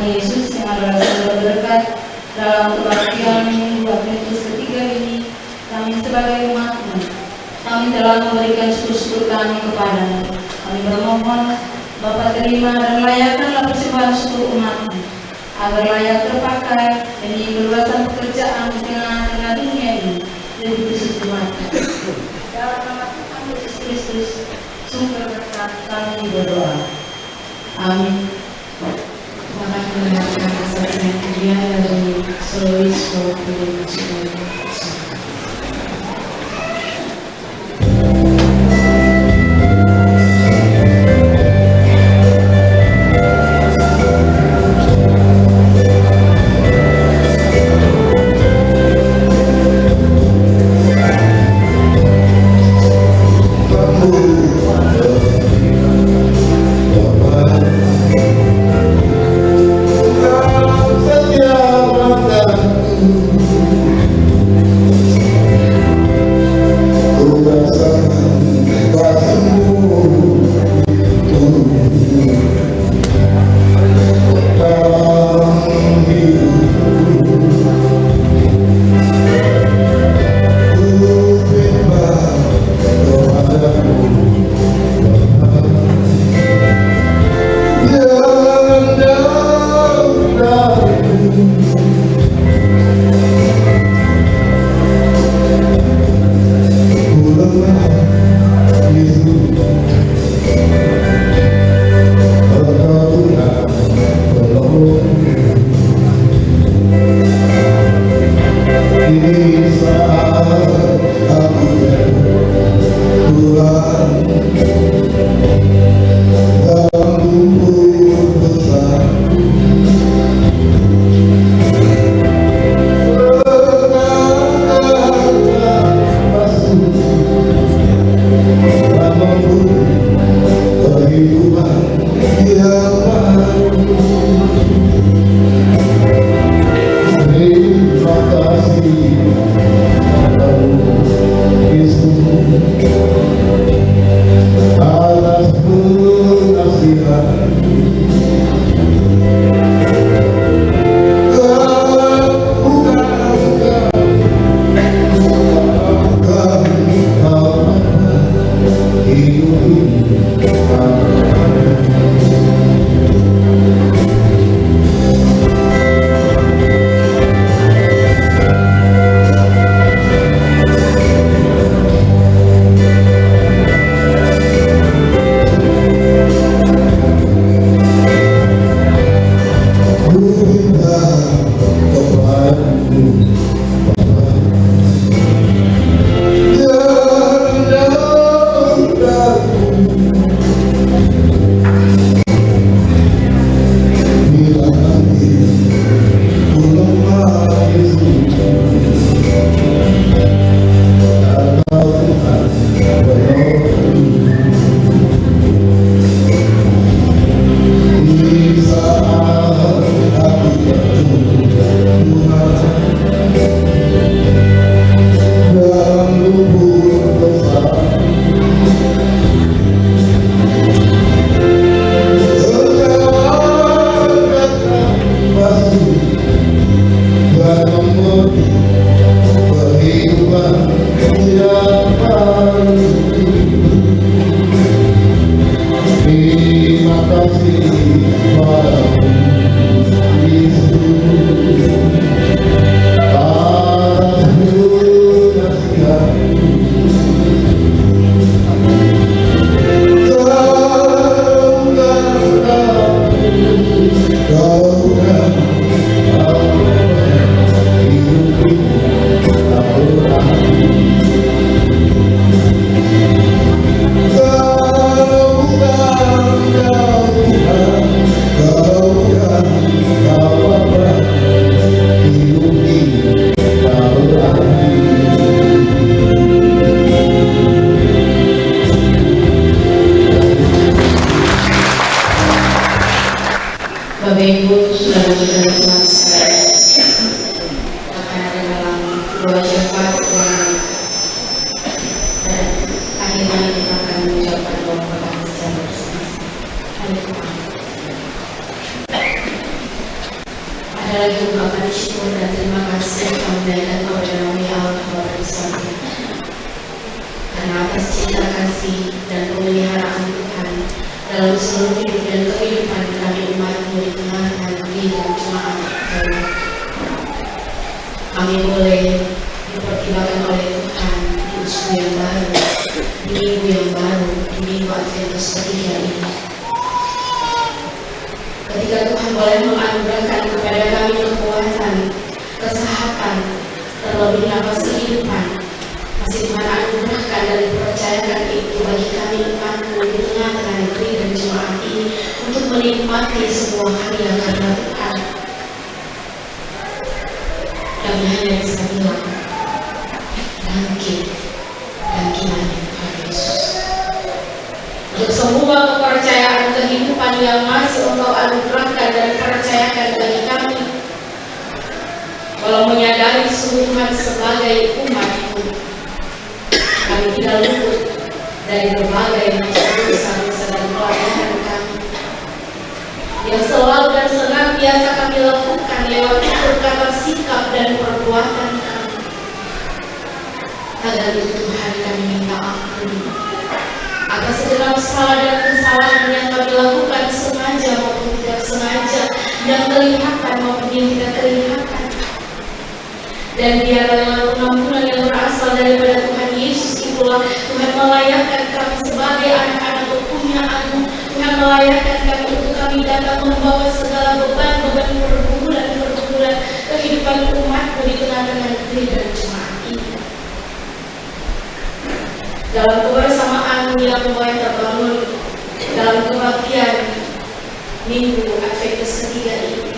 Yesus yang adalah sumber berkat dalam kebaktian Minggu Adventus ketiga ini, kami sebagai umat-Mu, kami telah memberikan syukur kami kepada-Mu. Kami bermohon, Bapa terima dan layakkanlah persembahan syukur umat-Mu, agar layak terpakai demi keluasan pekerjaan di tengah-tengah dunia ini, lebih khusus umat-Mu. Dalam nama Tuhan Yesus Kristus, sumber berkat kami berdoa. Amin. Maka mendengarkan kesaksian dia dari solois Bapak Ibu sudah menjadi teman sekali. Akan ada dalam doa syafaat dan akhirnya kita akan mengucapkan doa kepada secara bersama. Ada lagi ungkapan syukur dan terima kasih kami naikkan kepada nama Allah Bapa di surga. Karena atas cinta kasih dan pemeliharaan Tuhan dalam seluruh hidup dan kehidupan kami umat-Mu di tengah-tengah negeri dan jemaat kami boleh dipertimbangkan oleh Tuhan di usia yang baru, di minggu yang baru, di minggu Adventus ketiga ini. Ketika Tuhan boleh menganugerahkan kepada kami kekuatan, kesehatan, terlebih nafas kehidupan, masih Tuhan anugerahkan dan dipercayakan itu bagi kami umat-Mu di tengah-tengah negeri dan jemaat ini untuk menikmati sebuah karya karena Tuhan. Kami hanya bisa bilang, bangkit lagi Tuhan Yesus. Untuk semua kepercayaan kehidupan yang masih Engkau anugerahkan dan percayakan bagi kami, walau menyadari sungguh Tuhan sebagai umat-Mu, kami tidak luput dari berbagai macam dosa-dosa dan pelanggaran kami yang selalu dan senantiasa kami lakukan lewat perkata, sikap dan perbuatan kami. Agar itu Tuhan kami minta ampun atas segala salah dan kesalahan yang kami lakukan sengaja maupun tidak sengaja, yang kelihatan maupun yang tidak kelihatan. Dan biarlah lewat pengampunan yang berasal daripada Tuhan Yesus itulah Tuhan melayakkan kami sebagai anak-anak kepunyaan-Mu. Tuhan melayakkan kami untuk kami datang membawa segala beban-beban pergumulan kehidupan umat-Mu di tengah-tengah negeri dan jemaat ini. Dalam kebersamaan yang mulai terbangun dalam kebaktian minggu Adventus ketiga ini,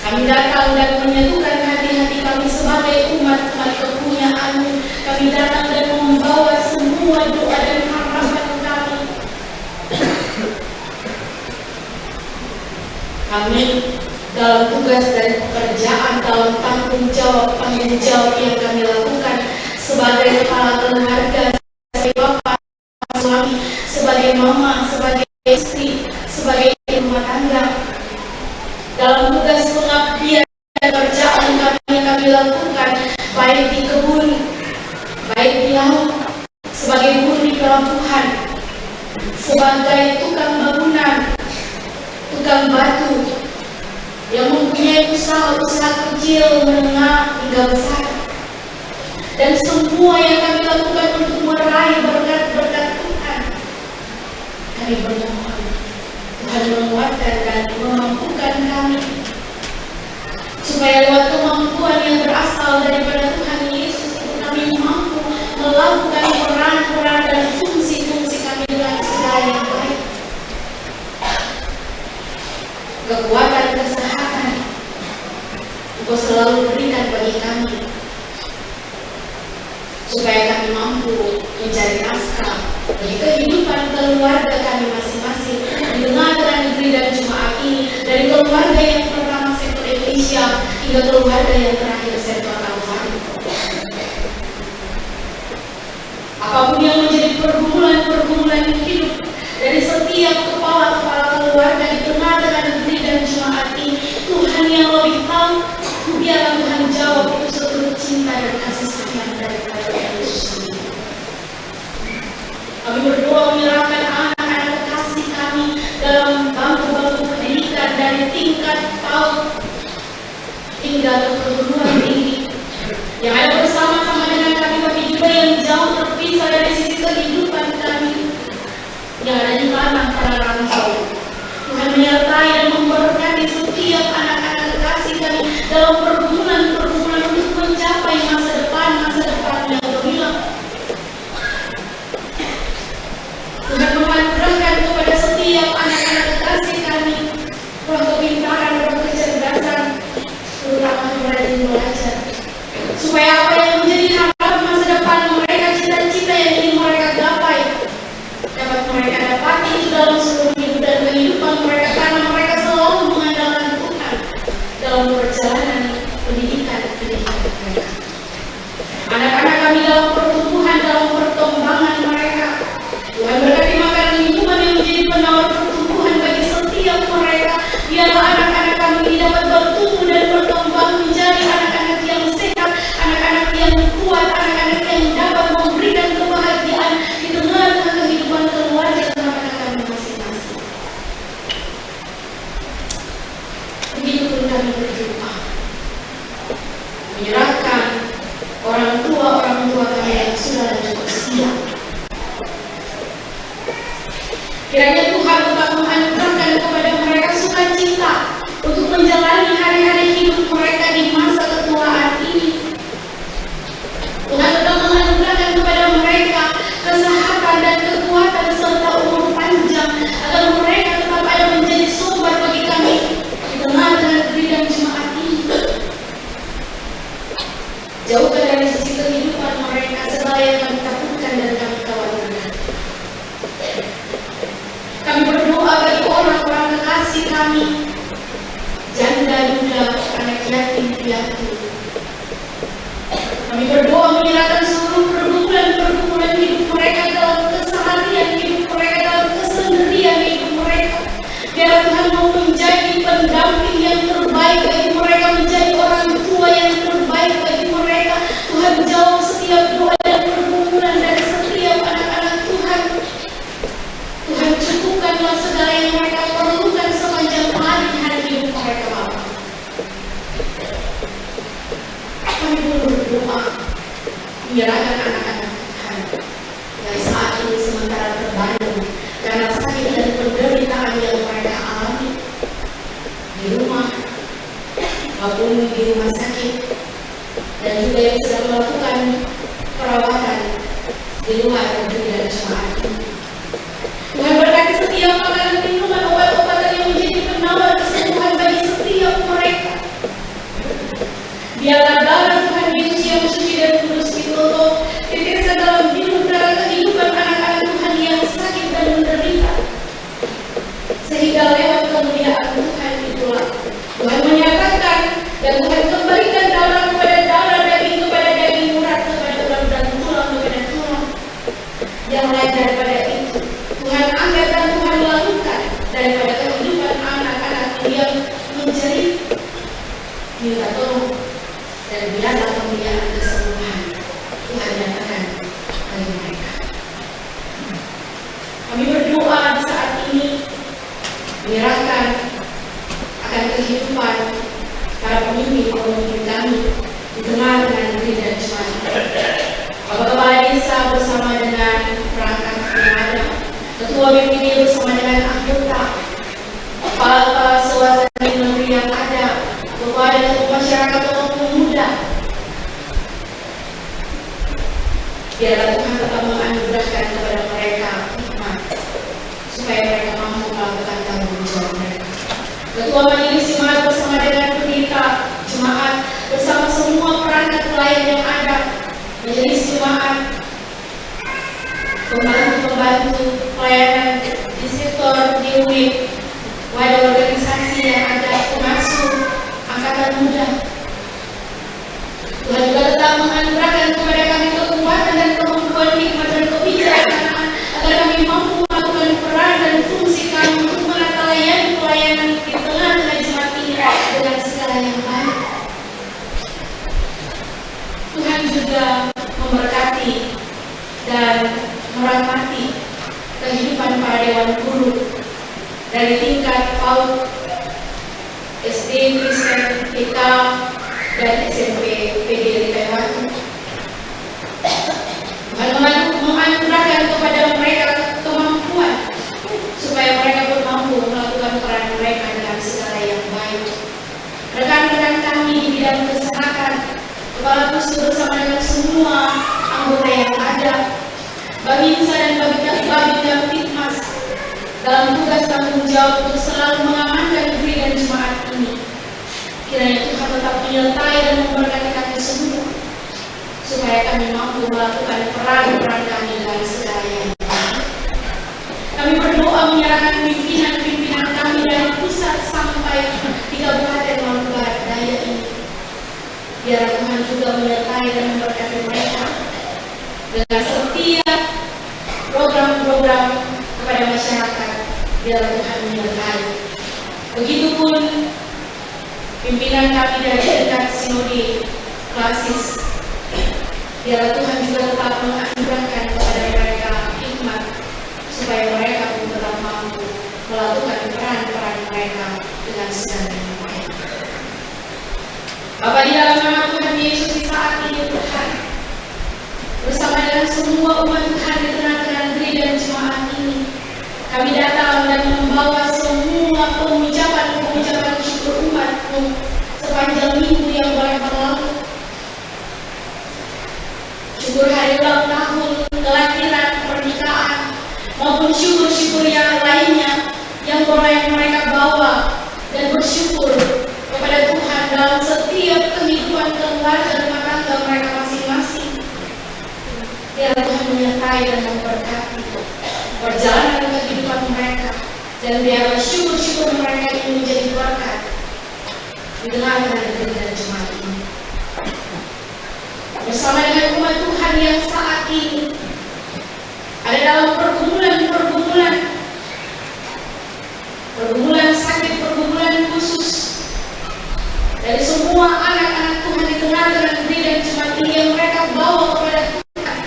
kami datang dan menyatukan hati-hati kami sebagai umat-umat kepunyaan-Mu. Kami datang dan membawa semua doa dan harapan kami. Kami dalam tugas dan pekerjaan, dalam tanggung jawab yang kami lakukan sebagai kepala keluarga, sebagai bapak, suami, sebagai mama, sebagai istri, sebagai rumah tangga. Dalam tugas pengabdian dan kerjaan kami lakukan, baik di kebun, baik di laut, sebagai buruh di pelabuhan, sebagai tukang bangunan, tukang batu, yang mempunyai usaha kecil, menengah, hingga besar. Dan semua yang kami lakukan untuk meraih berkat-berkat Tuhan, kami bermohon Tuhan menguatkan dan memampukan kami, supaya lewat kemampuan yang berasal daripada Tuhan Yesus itu kami mampu melakukan peran-peran dan fungsi-fungsi kami dengan segala yang baik. Kekuatan, kesehatan Engkau selalu berikan bagi kami, supaya kami mampu mencari nafkah bagi kehidupan keluarga kami masing-masing di tengah-tengah negeri dan jemaat ini, dari keluarga yang pertama sektor Indonesia hingga keluarga yang terakhir sektor Kalvari. Apapun yang menjadi pergumulan hidup dari setiap kepala-kepala keluarga di tengah-tengah negeri dan jemaat ini, Tuhan yang lebih tahu. Biarlah Tuhan jawab itu seluruh cinta dan kasih sayang daripada Yesus sendiri. Kami berdoa menyerahkan anak-anak kekasih kami dalam bangku-bangku pendidikan dari tingkat PAUD hingga ke perguruan tinggi, yang ada bersama-sama dengan kami, tapi juga yang jauh terpisah dari sisi kehidupan kami, yang ada di tanah para rantau. Tuhan menyertai dan memberkati setiap anak-anak kekasih kami dalam pergumulan untuk mencapai masa depan yang gemilang. Tuhan menganugerahkan kepada setiap anak-anak kekasih kami roh kepintaran, roh kecerdasan, terutama rajin belajar, supaya apa yang menjadi harapan masa depan mereka, cita-cita yang ingin mereka gapai, dapat mereka dapati itu dalam seluruh hidup dan kehidupan mereka, karena mereka selalu mengandalkan Tuhan dalam perjalanan pendidikan mereka. Anak-anak kami dalam pertumbuhan, dalam perkembangan mereka, Tuhan berkati makanan minuman yang menjadi penawar pertumbuhan bagi setiap mereka. Biarlah anak-anak kami tidak kami berdoa menyerahkan orang tua kami yang sudah lanjut usia. Kiranya Tuhan tetap menganugerahkan kepada mereka sukacita untuk menjalani hari-hari hidup mereka di masa ketuaan ini. Tuhan tetap menganugerahkan kepada mereka kesehatan dan kekuatan serta umur panjang, agar mereka tetap ada menjadi sumber bagi kami di tengah-tengah geridang jemaat ini. Jauhkan dari sisi kehidupan mereka segala yang kami takutkan dan kami khawatirkan. Kami berdoa bagi orang-orang kekasih kami, janda duda, anak yatim piatu. Kami berdoa menyerahkan seluruh pergumulan hidup mereka dalam keseharian hidup mereka, dalam kesendirian hidup mereka. Biar Tuhan mau menjadi pendamping yang terbaik bagi mereka, menjadi orang tua yang terbaik bagi mereka. Tuhan jawab setiap doa dan pergumulan dari setiap anak-anak Tuhan. Tuhan cukupkanlah segala yang mereka perlukan sepanjang hari hidup mereka, Bapa. Kami pun berdoa menyerahkan anak-anak Tuhan yang saat ini sementara terbantu karena sakit dan penderitaan yang mereka alami di rumah maupun di rumah sakit, dan juga yang sedang melakukan perawatan di luar negeri dan jemaat ini. Tuhan berkati setiap makanan, minuman, obat-obatan yang menjadi penawar kesembuhan bagi setiap mereka. Biarlah darah Tuhan Yesus yang suci dan kudus ditutup, titiskan dalam biru darah kehidupan anak-anak Tuhan yang sakit dan menderita, sehingga lewat kemuliaan Tuhan itulah Tuhan menyatakan dan Tuhan kembalikan darah kepada darah, daging kepada daging, urat kepada urat, dan tulang kepada tulang. Yang lain daripada itu Tuhan angkat dan Tuhan lakukan daripada kehidupan anak-anak yang menjadi minta tolong, dan biarlah kemuliaan kesembuhan Tuhan nyatakan bagi mereka. Kami berdoa di saat ini menyerahkan akan kehidupan para pemimpin kami di tengah-tengah negeri dan jemaat. Bapak Kepala Desa bersama dengan perangkat yang ada, Ketua BPD bersama dengan anggota, kepala suasana negeri yang ada, kepada masyarakat atau pemuda. Biarlah Tuhan tetap menganugerahkan kepada mereka hikmat, supaya mereka mampu melakukan tanggung jawab mereka. Ketua Majelis Jemaat bersama dengan pendeta jemaat, bersama semua perangkat pelayan yang ada, Majelis Jemaat, pembantu-pembantu pelayanan di sektor di unit, wadah organisasi yang ada, pengasuh, angkatan muda. Tuhan juga tetap menganugerahkan kepada kami kekuatan dan kemampuan hikmat dan kebijaksanaan, agar kami mampu melakukan peran dan fungsi kami untuk menata pelayanan di tengah-tengah jemaat ini dengan segala yang baik. Tuhan juga memberkati dan merahmati kehidupan para dewan guru dari tingkat PAUD, SD Kristen, TK, dan SMP PGRI Taiwan. Tuhan menganugerahkan kepada mereka kemampuan supaya mereka pun mampu melakukan peran mereka dengan segala yang baik. Rekan-rekan kami di bidang kesehatan, Kepala Pustu bersama dengan semua anggota yang ada, Babinsa dan Babinsa Fitmas, dalam tugas tanggung jawab untuk selalu mengamankan negeri dan jemaat ini. Kiranya Tuhan tetap menyertai dan memberkati kami semua, supaya kami mampu melakukan peran-peran kami dengan segala yang baik. Kami berdoa menyerahkan pimpinan-pimpinan kami dari pusat sampai di Kabupaten Maluku Barat Daya ini. Biar Tuhan juga menyertai dan memberkati mereka dengan setiap program-program kepada masyarakat. Biar Tuhan menyertai. Begitupun pimpinan kami dari tingkat sinode klasis. Biar Tuhan juga tetap menganugerahkan kepada mereka hikmat, supaya mereka pun tetap mampu melakukan peran-peran mereka dengan segala yang baik. Bapa di dalam nama Tuhan Yesus di saat ini Tuhan, bersama dengan semua umat Tuhan di tengah-tengah negeri dan jemaat ini, kami datang dan membawa semua pengucapan syukur umat-Mu sepanjang minggu yang boleh berlalu. Syukur hari ulang tahun, kelahiran, pernikahan, maupun syukur-syukur yang lainnya yang boleh mereka bawa, dan bersyukur kepada Tuhan dalam setiap kehidupan keluarga rumah tangga mereka masing-masing. Biar Tuhan menyertai dan memberkati perjalanan kehidupan mereka, dan biarlah syukur-syukur mereka ini menjadi berkat di tengah-tengah negeri dan jemaat ini. Bersama dengan umat Tuhan yang saat ini ada dalam pergumulan sakit, pergumulan khusus, dari semua anak-anak Tuhan di tengah-tengah negeri dan jemaat ini yang mereka bawa kepada Tuhan.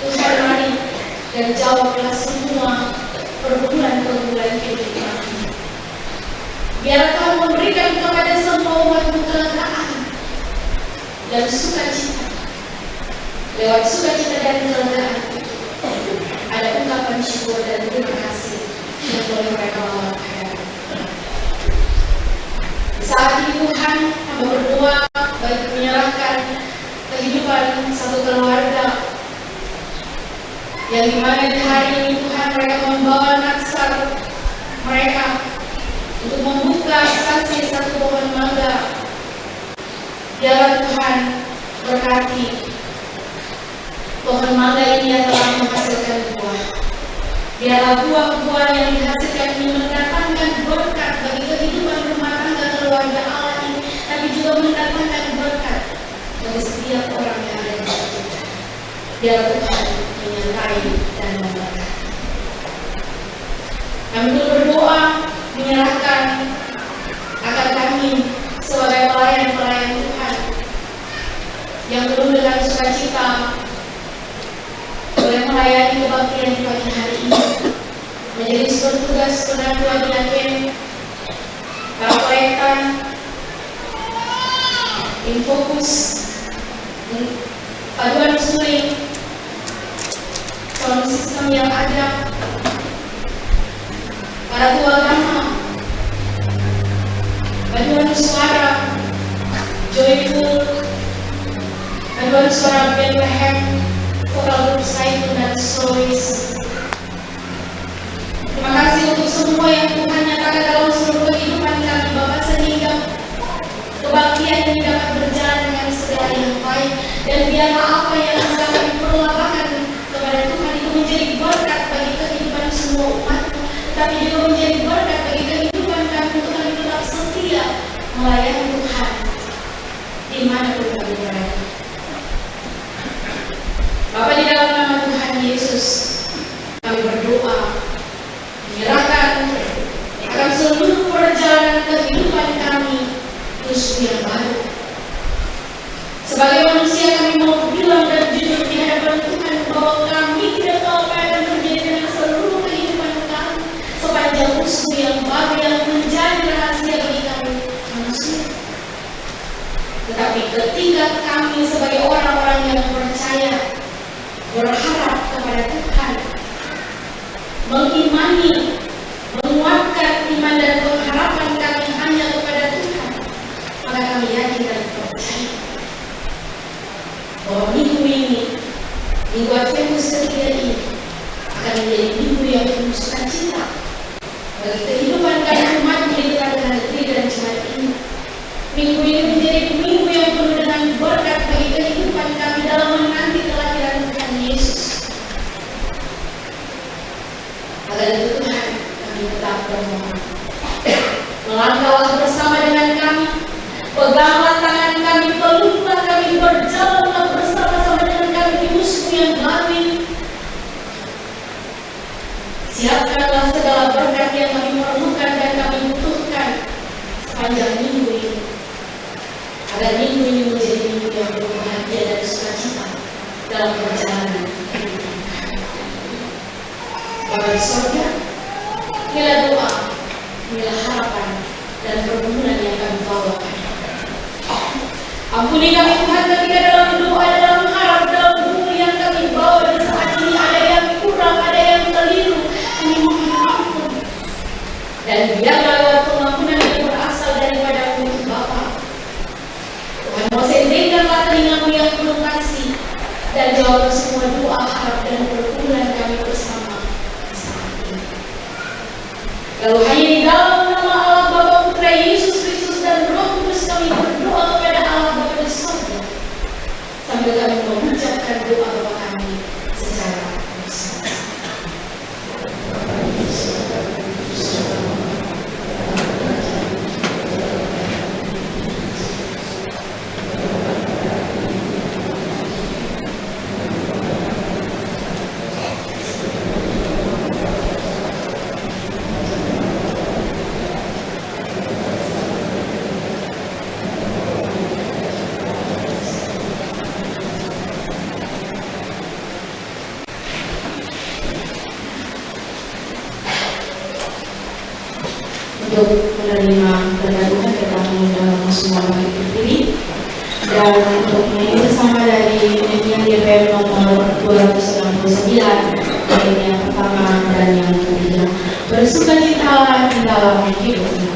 Tuhan mari dan jawablah semua pergumulan kehidupan ini. Biar Tuhan memberikan kepada semua umat-Mu kelegaan dan sukacita. Lewat sukacita dan kelegaan itu ada ungkapan syukur dan terima kasih yang boleh mereka bawa kehadiran. Di saat ini Tuhan, kami berdoa bagi menyerahkan kehidupan satu keluarga yang dimana di hari ini Tuhan mereka membawa naksar mereka untuk membuka saksi satu pohon mangga. Biarlah Tuhan berkati pohon mangga ini yang telah menghasilkan buah. Biarlah buah-buah yang dihasilkan ini mendatangkan berkat bagi kehidupan rumah tangga keluarga Allah ini, tapi juga mendatangkan berkat bagi setiap orang yang ada di situ. Biar Tuhan menyertai dan memberkati. Kami berdoa menyerahkan akan kami sebagai pelayan-pelayan Tuhan yang penuh dengan sukacita boleh melayani kebaktian di pagi hari ini, menjadi bertugas penanduan yakin, proyektan, infokus, paduan suling, sound system yang ada, para tua agama, paduan suara, joyful, paduan suara Bethlehem, vokal grup Saitun dan solois. Terima kasih untuk semua yang Tuhan nyatakan dalam seluruh kehidupan kami Bapak, sehingga kebaktian ini dapat berjalan dengan segala yang baik, dan biarlah apa yang sedang kami perlakukan kepada Tuhan itu menjadi berkat bagi kehidupan semua umat, tetapi juga menjadi berkat bagi kehidupan kami untuk kami tetap setia melayani Tuhan dimanapun kami berada. Bapa, di dalam nama Tuhan Yesus kami berdoa menyerahkan akan seluruh perjalanan kehidupan kami Yesus yang baru. Sebagai manusia kami mau bilang dan jujur di hadapan Tuhan bahwa kami tidak tahu apa yang akan terjadi dengan seluruh kehidupan kami sepanjang usia yang baru yang menjadi rahasia bagi kami manusia. Tetapi ketika kami sebagai orang-orang yang percaya, berharap kepada Tuhan, mengimani, menguatkan iman dan pengharapan kami hanya kepada Tuhan, maka kami yakin dan percaya bahwa minggu ini, minggu Adventus ketiga ini akan menjadi minggu yang penuh sukacita bagi kehidupan kami umat di tengah-tengah negeri dan jemaat ini. Minggu ini menjadi minggu yang penuh dengan berkat bagi kehidupan kami dalam menanti kelahiran Tuhan Yesus. Maka itu Tuhan, kami tetap bermohon, melangkahlah bersama dengan kami, peganglah tangan kami, peluklah kami, berjalanlah bersama-sama dengan kami di musim yang baru ini. Siapkanlah segala berkat yang kami perlukan dan kami butuhkan sepanjang minggu ini, agar minggu ini menjadi minggu yang penuh bahagia dan sukacita dalam perjalanan kehidupan kami. Bapa di surga, inilah doa, inilah harapan dan pergumulan yang kami bawakan. Ampuni kami Tuhan ketika dalam doa, dalam harap, dalam bumi yang kami bawa di saat ini ada yang kurang, ada yang keliru. Kami mohon ampun. Dan biarlah pengampunan yang berasal daripada Bapa. Tuhan mau sendirikanlah telingamu yang penuh kasih dan jawab semua doa, harap dan pergumulan kami bersama saat ini. Lalu hanya di dalam nama Allah Bapa, Putra Yesus Kristus dan Roh Kudus kami berdoa kepada Allah Bapa di surga, sambil kami mengucapkan doa Bapa kami secara bersama. Untuk menerima perdagangan kita mengundang semua bagi berdiri dan untuk menyanyi bersama dari nyanyian DPM nomor 269 baik yang pertama dan yang ketiga, bersukacitalah di dalam hidupmu.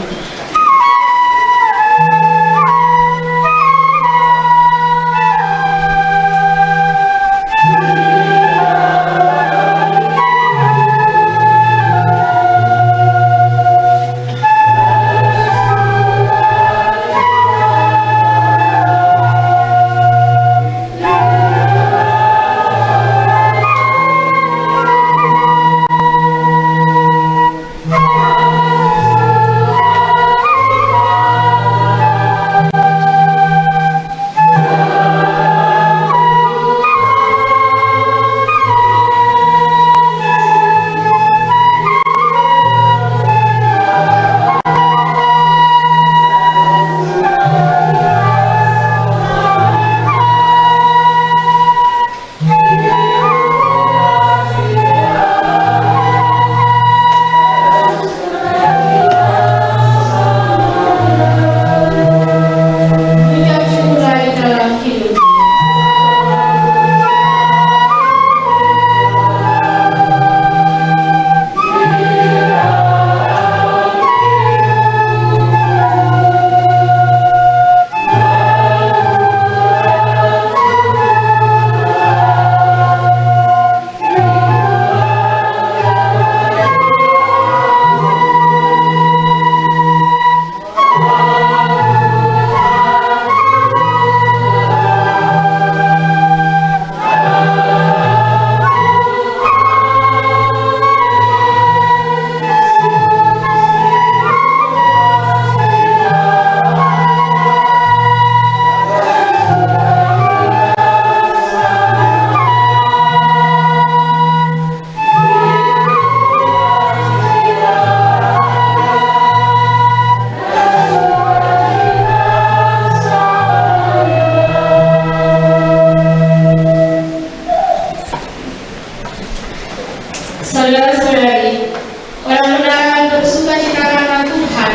Saudara-saudari, orang benar akan bersukacita karena Tuhan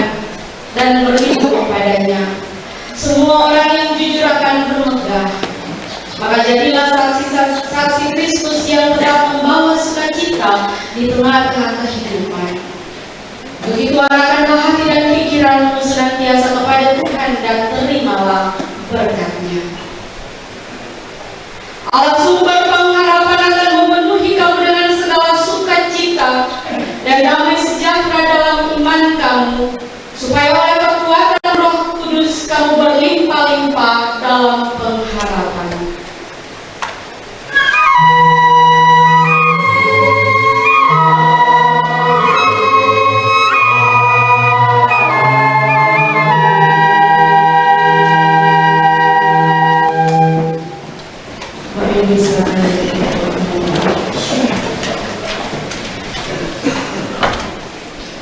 dan berlindung kepadanya. Semua orang yang jujur akan bermegah. Maka jadilah saksi Kristus yang dapat membawa sukacita di tengah-tengah kehidupan. Begitu arahkanlah hati dan pikiranmu senantiasa kepada Tuhan dan terimalah berkat-Nya. Allah sumber pengharapan akan memenuhi kamu dengan segala sukacita dan damai sejahtera dalam iman kamu, supaya oleh kekuatan Roh Kudus kamu berlimpah-limpah dalam pengharapan.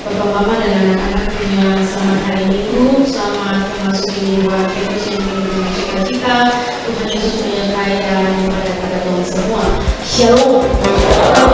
Bapak Mama dan anak-anak punya selamat hari Minggu, selamat memasuki minggu akhir yang penuh sukacita. Tuhan Yesus menyertai dan memberkati kita semua. Shalom.